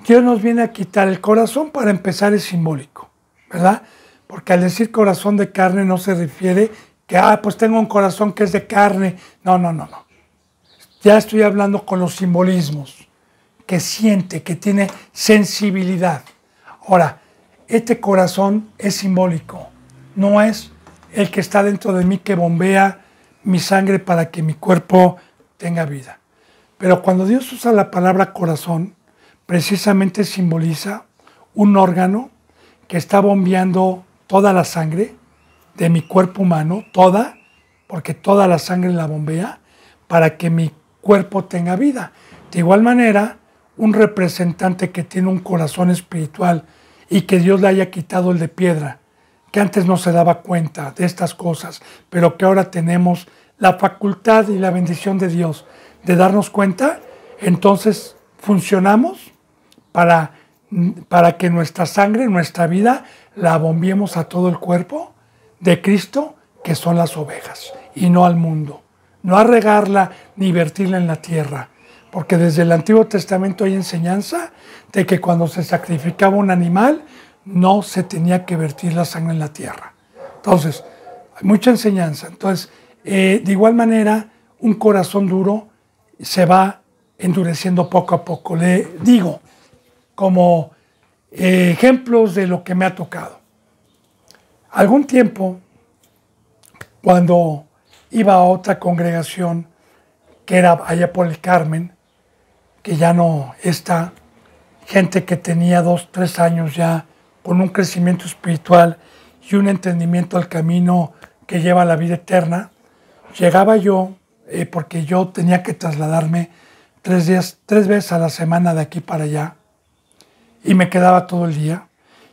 Dios nos viene a quitar el corazón, para empezar es simbólico, ¿verdad? Porque al decir corazón de carne no se refiere que, pues tengo un corazón que es de carne. No. Ya estoy hablando con los simbolismos, que siente, que tiene sensibilidad. Ahora, este corazón es simbólico, no es el que está dentro de mí que bombea mi sangre para que mi cuerpo tenga vida. Pero cuando Dios usa la palabra corazón, precisamente simboliza un órgano que está bombeando toda la sangre de mi cuerpo humano, toda, porque toda la sangre la bombea, para que mi cuerpo tenga vida. De igual manera, un representante que tiene un corazón espiritual y que Dios le haya quitado el de piedra, que antes no se daba cuenta de estas cosas, pero que ahora tenemos la facultad y la bendición de Dios de darnos cuenta, entonces funcionamos para que nuestra sangre, nuestra vida, la bombiemos a todo el cuerpo de Cristo, que son las ovejas, y no al mundo. No a regarla ni vertirla en la tierra, porque desde el Antiguo Testamento hay enseñanza de que cuando se sacrificaba un animal, no se tenía que vertir la sangre en la tierra. Entonces, hay mucha enseñanza. Entonces, de igual manera, un corazón duro se va endureciendo poco a poco. Le digo, como ejemplos de lo que me ha tocado. Algún tiempo, cuando iba a otra congregación, que era allá por el Carmen, que ya no está, gente que tenía 2, 3 años ya, con un crecimiento espiritual y un entendimiento al camino que lleva a la vida eterna, llegaba yo, porque yo tenía que trasladarme 3 veces a la semana de aquí para allá, y me quedaba todo el día.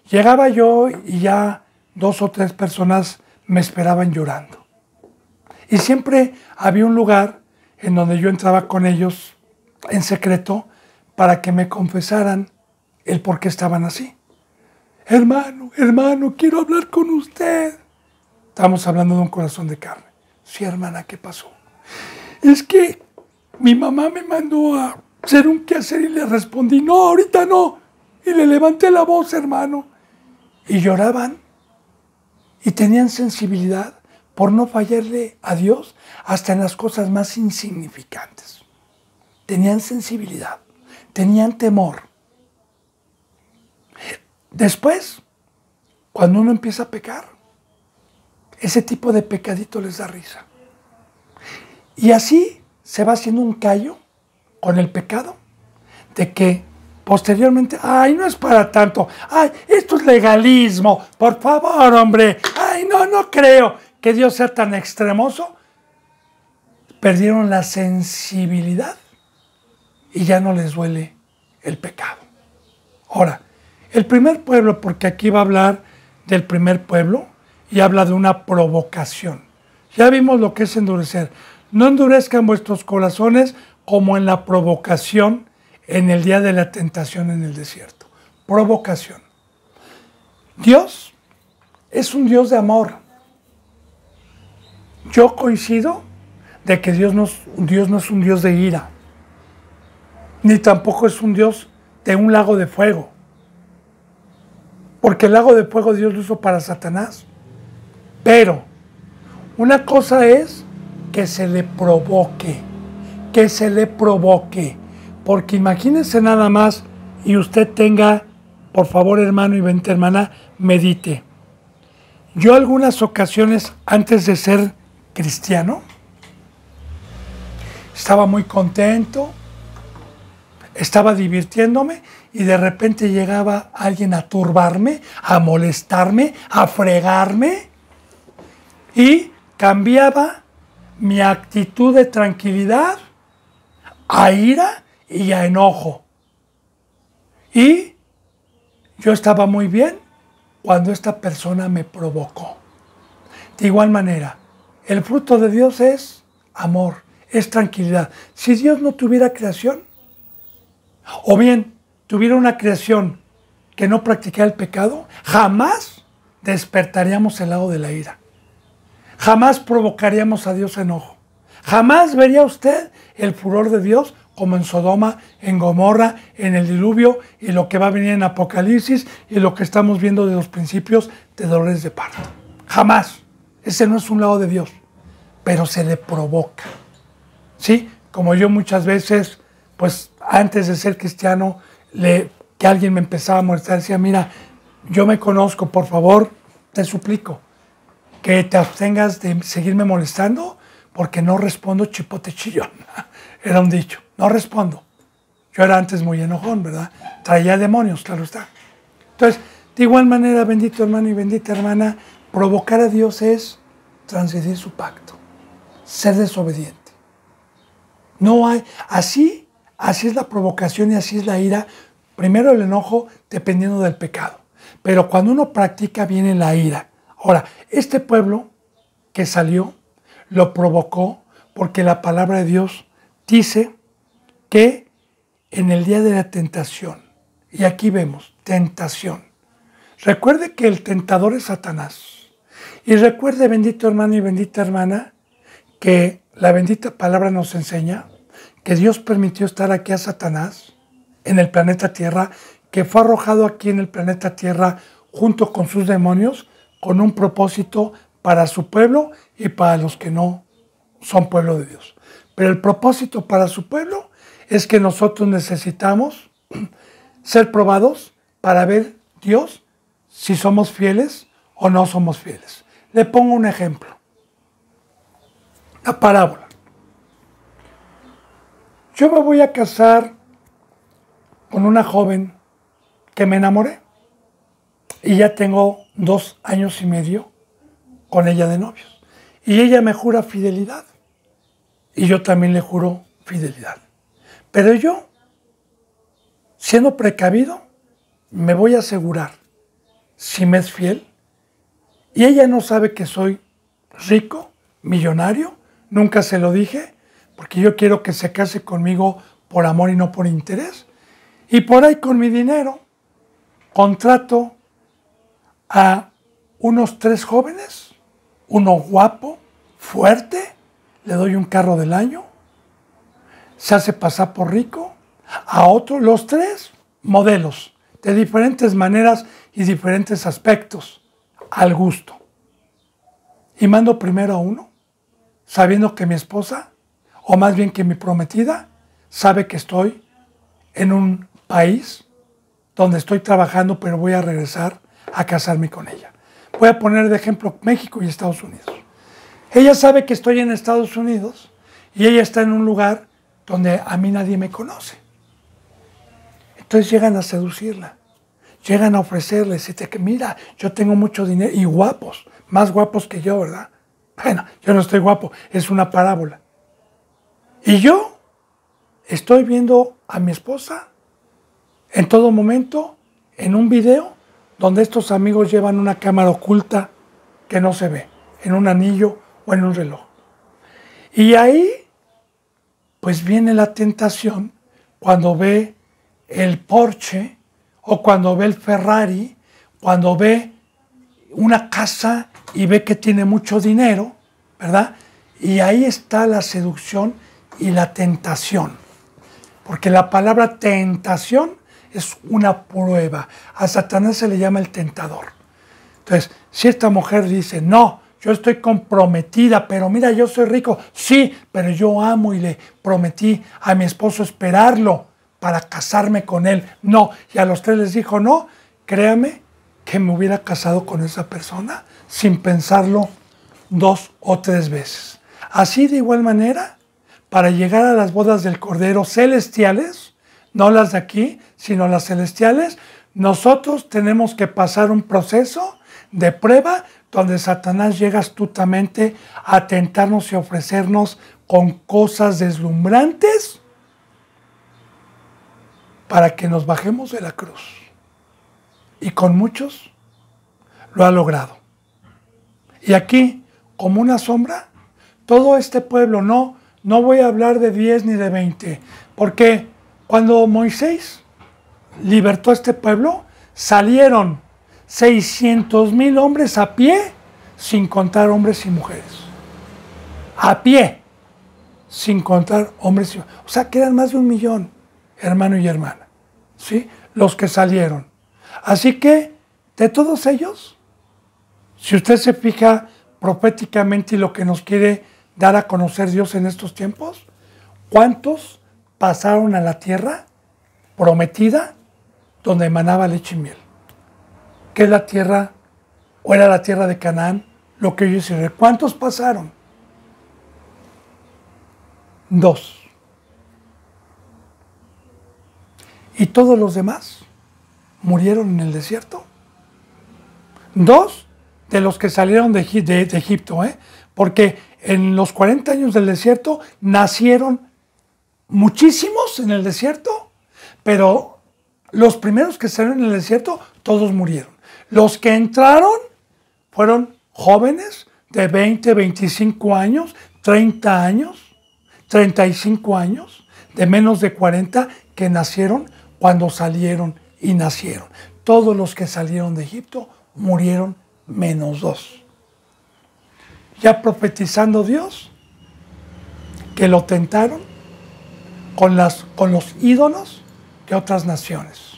Llegaba yo y ya 2 o 3 personas me esperaban llorando. Y siempre había un lugar en donde yo entraba con ellos en secreto para que me confesaran el por qué estaban así. Hermano, quiero hablar con usted. Estamos hablando de un corazón de carne. Sí, hermana, ¿qué pasó? Es que mi mamá me mandó a hacer un quehacer y le respondí, no, ahorita no. Y le levanté la voz, hermano. Y lloraban y tenían sensibilidad por no fallarle a Dios hasta en las cosas más insignificantes. Tenían sensibilidad, tenían temor. Después, cuando uno empieza a pecar, ese tipo de pecadito les da risa. Y así se va haciendo un callo con el pecado, de que posteriormente, ay, no es para tanto, ay, esto es legalismo, por favor, hombre, ay, no creo que Dios sea tan extremoso. Perdieron la sensibilidad y ya no les duele el pecado. Ahora, el primer pueblo, porque aquí va a hablar del primer pueblo y habla de una provocación. Ya vimos lo que es endurecer. No endurezcan vuestros corazones como en la provocación en el día de la tentación en el desierto. Provocación. Dios es un Dios de amor. Yo coincido de que Dios no es un Dios de ira, ni tampoco es un Dios de un lago de fuego. Porque el lago de fuego Dios lo usó para Satanás. Pero una cosa es que se le provoque, porque imagínense nada más y usted tenga, por favor hermano y vente hermana, medite. Yo algunas ocasiones antes de ser cristiano, estaba muy contento, estaba divirtiéndome y de repente llegaba alguien a turbarme, a molestarme, a fregarme y cambiaba mi actitud de tranquilidad a ira y a enojo. Y yo estaba muy bien cuando esta persona me provocó. De igual manera, el fruto de Dios es amor, es tranquilidad. Si Dios no tuviera creación, o bien tuviera una creación que no practicara el pecado, jamás despertaríamos el lado de la ira. Jamás provocaríamos a Dios enojo. Jamás vería usted el furor de Dios como en Sodoma, en Gomorra, en el diluvio y lo que va a venir en Apocalipsis y lo que estamos viendo de los principios de dolores de parto. Jamás. Ese no es un lado de Dios, pero se le provoca. ¿Sí? Como yo muchas veces, pues antes de ser cristiano, que alguien me empezaba a molestar, decía, mira, yo me conozco, por favor, te suplico, que te abstengas de seguirme molestando porque no respondo chipote chillón. Era un dicho, no respondo. Yo era antes muy enojón, ¿verdad? Traía demonios, claro está. Entonces, de igual manera, bendito hermano y bendita hermana, provocar a Dios es transgredir su pacto, ser desobediente. No hay, así es la provocación y así es la ira. Primero el enojo dependiendo del pecado. Pero cuando uno practica viene la ira. Ahora, este pueblo que salió lo provocó porque la palabra de Dios dice que en el día de la tentación, y aquí vemos, tentación. Recuerde que el tentador es Satanás. Y recuerde, bendito hermano y bendita hermana, que la bendita palabra nos enseña que Dios permitió estar aquí a Satanás en el planeta Tierra, que fue arrojado aquí en el planeta Tierra junto con sus demonios, con un propósito para su pueblo y para los que no son pueblo de Dios. Pero el propósito para su pueblo es que nosotros necesitamos ser probados para ver Dios si somos fieles o no somos fieles. Le pongo un ejemplo. La parábola. Yo me voy a casar con una joven que me enamoré y ya tengo 2 años y medio con ella de novios. Y ella me jura fidelidad y yo también le juro fidelidad. Pero yo, siendo precavido, me voy a asegurar si me es fiel y ella no sabe que soy rico, millonario, nunca se lo dije, porque yo quiero que se case conmigo por amor y no por interés. Y por ahí con mi dinero contrato a unos 3 jóvenes, uno guapo, fuerte, le doy un carro del año, se hace pasar por rico, a otro, los 3 modelos, de diferentes maneras y diferentes aspectos, al gusto. Y mando primero a uno, sabiendo que mi esposa, o más bien que mi prometida, sabe que estoy en un país donde estoy trabajando, pero voy a regresar a casarme con ella. Voy a poner de ejemplo México y Estados Unidos. Ella sabe que estoy en Estados Unidos y ella está en un lugar donde a mí nadie me conoce. Entonces llegan a seducirla, llegan a ofrecerle, decirte que mira, yo tengo mucho dinero y guapos, más guapos que yo, ¿verdad? Bueno, yo no estoy guapo, es una parábola. Y yo estoy viendo a mi esposa en todo momento en un video donde estos amigos llevan una cámara oculta que no se ve, en un anillo o en un reloj. Y ahí, pues viene la tentación cuando ve el Porsche o cuando ve el Ferrari, cuando ve una casa y ve que tiene mucho dinero, ¿verdad? Y ahí está la seducción y la tentación. Porque la palabra tentación es una prueba. A Satanás se le llama el tentador. Entonces, si esta mujer dice, no, yo estoy comprometida, pero mira, yo soy rico. Sí, pero yo amo y le prometí a mi esposo esperarlo para casarme con él. No, y a los 3 les dijo, no, créame que me hubiera casado con esa persona sin pensarlo 2 o 3 veces. Así de igual manera, para llegar a las bodas del Cordero celestiales, no las de aquí, sino las celestiales, nosotros tenemos que pasar un proceso de prueba donde Satanás llega astutamente a tentarnos y ofrecernos con cosas deslumbrantes para que nos bajemos de la cruz. Y con muchos lo ha logrado. Y aquí, como una sombra, todo este pueblo, no voy a hablar de 10 ni de 20, porque cuando Moisés libertó a este pueblo, salieron 600,000 hombres a pie, sin contar hombres y mujeres. A pie, sin contar hombres y mujeres. O sea, que eran más de 1,000,000, hermano y hermana, ¿sí? Los que salieron. Así que, de todos ellos, si usted se fija proféticamente y lo que nos quiere dar a conocer Dios en estos tiempos, ¿cuántos pasaron a la tierra prometida donde emanaba leche y miel? ¿Qué es la tierra, o era la tierra de Canaán, lo que ellos hicieron? ¿Cuántos pasaron? 2. ¿Y todos los demás murieron en el desierto? 2 de los que salieron de Egipto, porque en los 40 años del desierto nacieron muchísimos en el desierto, pero los primeros que salieron en el desierto, todos murieron. Los que entraron fueron jóvenes de 20, 25 años, 30 años, 35 años, de menos de 40, que nacieron cuando salieron y nacieron. Todos los que salieron de Egipto murieron menos 2. Ya profetizando Dios que lo tentaron con los ídolos de otras naciones.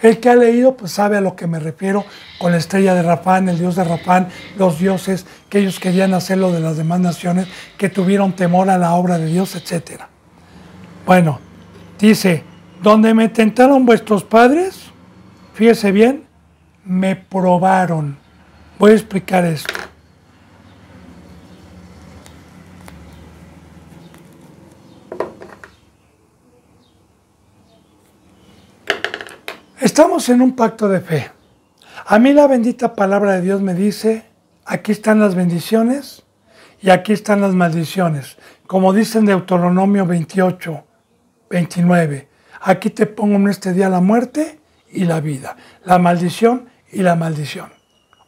El que ha leído pues sabe a lo que me refiero con la estrella de Rafán, el dios de Rafán, los dioses que ellos querían hacerlo de las demás naciones, que tuvieron temor a la obra de Dios, etc. Bueno, dice, donde me tentaron vuestros padres, fíjese bien, me probaron. Voy a explicar esto. Estamos en un pacto de fe. A mí la bendita palabra de Dios me dice, aquí están las bendiciones y aquí están las maldiciones. Como dice en Deuteronomio 28, 29, aquí te pongo en este día la muerte y la vida, la maldición y la maldición.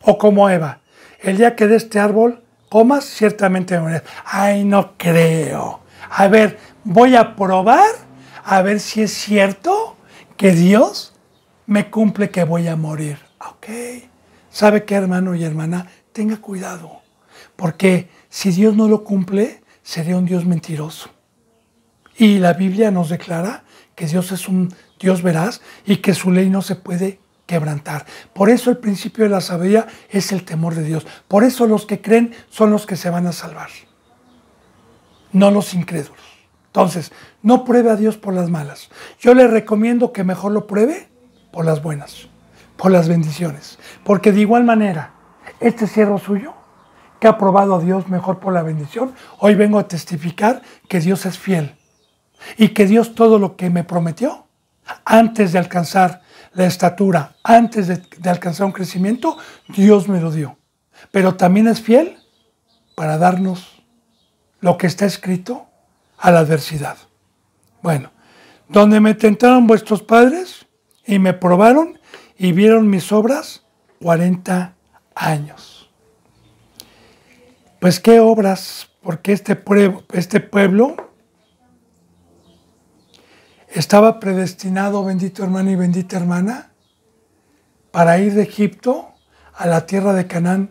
O como Eva, el día que de este árbol comas, ciertamente morirás. Ay, no creo. A ver, voy a probar a ver si es cierto que Dios me cumple que voy a morir. Ok. ¿Sabe qué, hermano y hermana? Tenga cuidado. Porque si Dios no lo cumple, sería un Dios mentiroso. Y la Biblia nos declara que Dios es un Dios veraz y que su ley no se puede quebrantar. Por eso el principio de la sabiduría es el temor de Dios. Por eso los que creen son los que se van a salvar. No los incrédulos. Entonces, no pruebe a Dios por las malas. Yo le recomiendo que mejor lo pruebe por las buenas, por las bendiciones. Porque de igual manera, este siervo suyo, que ha probado a Dios mejor por la bendición, hoy vengo a testificar que Dios es fiel. Y que Dios todo lo que me prometió, antes de alcanzar la estatura, antes de alcanzar un crecimiento, Dios me lo dio. Pero también es fiel para darnos lo que está escrito a la adversidad. Bueno, donde me tentaron vuestros padres y me probaron y vieron mis obras 40 años. Pues qué obras, porque este pueblo estaba predestinado, bendito hermano y bendita hermana, para ir de Egipto a la tierra de Canaán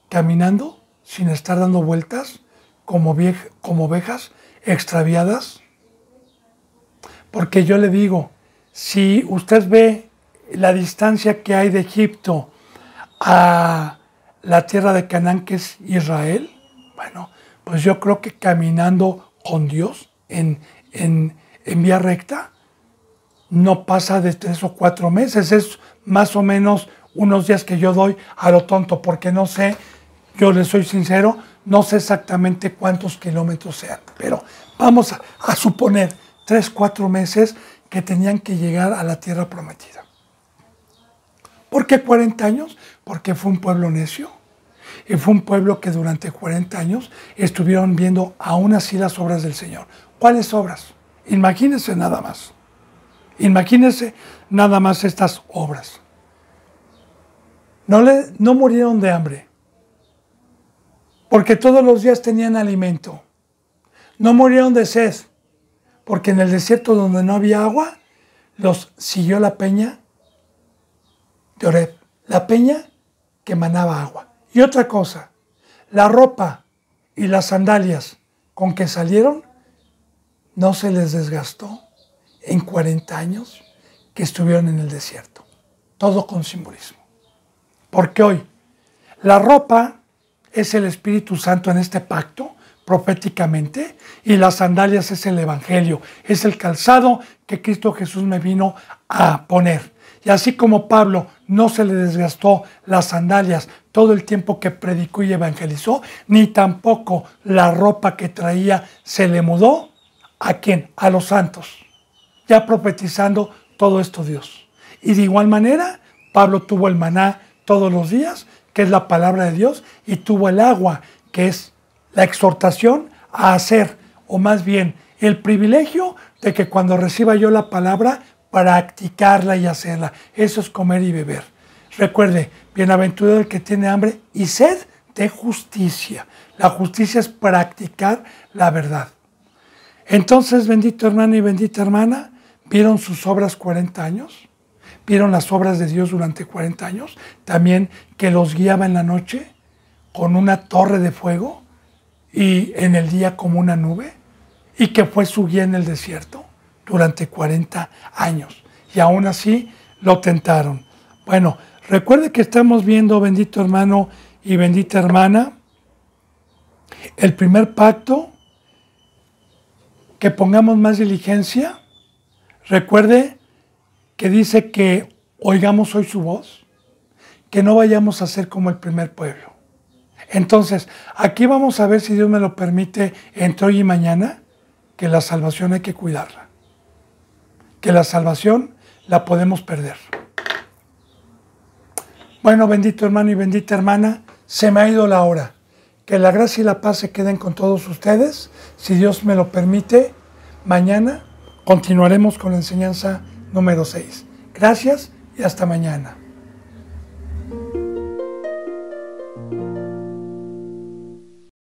caminando, sin estar dando vueltas, como ovejas extraviadas. Porque yo le digo, si usted ve la distancia que hay de Egipto a la tierra de Canaán, que es Israel. Bueno, pues yo creo que caminando con Dios en vía recta, no pasa de 3 o 4 meses, es más o menos unos días que yo doy a lo tonto, porque no sé, yo les soy sincero, no sé exactamente cuántos kilómetros sean, pero vamos a suponer 3, 4 meses que tenían que llegar a la tierra prometida. ¿Por qué 40 años? Porque fue un pueblo necio, y fue un pueblo que durante 40 años estuvieron viendo aún así las obras del Señor. ¿Cuáles obras? Imagínense nada más. Imagínense nada más estas obras. No murieron de hambre, porque todos los días tenían alimento. No murieron de sed, porque en el desierto donde no había agua, los siguió la peña de Oreb, la peña que manaba agua. Y otra cosa, la ropa y las sandalias con que salieron no se les desgastó en 40 años que estuvieron en el desierto. Todo con simbolismo. Porque hoy la ropa es el Espíritu Santo en este pacto, proféticamente, y las sandalias es el Evangelio, es el calzado que Cristo Jesús me vino a poner. Y así como Pablo no se le desgastó las sandalias todo el tiempo que predicó y evangelizó, ni tampoco la ropa que traía se le mudó. ¿A quién? A los santos. Ya profetizando todo esto Dios. Y de igual manera, Pablo tuvo el maná todos los días, que es la palabra de Dios, y tuvo el agua, que es la exhortación a hacer, o más bien el privilegio de que cuando reciba yo la palabra, practicarla y hacerla. Eso es comer y beber. Recuerde, bienaventurado el que tiene hambre y sed de justicia. La justicia es practicar la verdad. Entonces, bendito hermano y bendita hermana, ¿vieron sus obras 40 años? ¿Vieron las obras de Dios durante 40 años? También que los guiaba en la noche con una torre de fuego y en el día como una nube, y que fue su guía en el desierto durante 40 años. Y aún así lo tentaron. Bueno, recuerde que estamos viendo, bendito hermano y bendita hermana, el primer pacto, que pongamos más diligencia. Recuerde que dice que oigamos hoy su voz, que no vayamos a ser como el primer pueblo. Entonces, aquí vamos a ver, si Dios me lo permite, entre hoy y mañana, que la salvación hay que cuidarla. Que la salvación la podemos perder. Bueno, bendito hermano y bendita hermana, se me ha ido la hora. Que la gracia y la paz se queden con todos ustedes. Si Dios me lo permite, mañana continuaremos con la enseñanza número 6. Gracias y hasta mañana.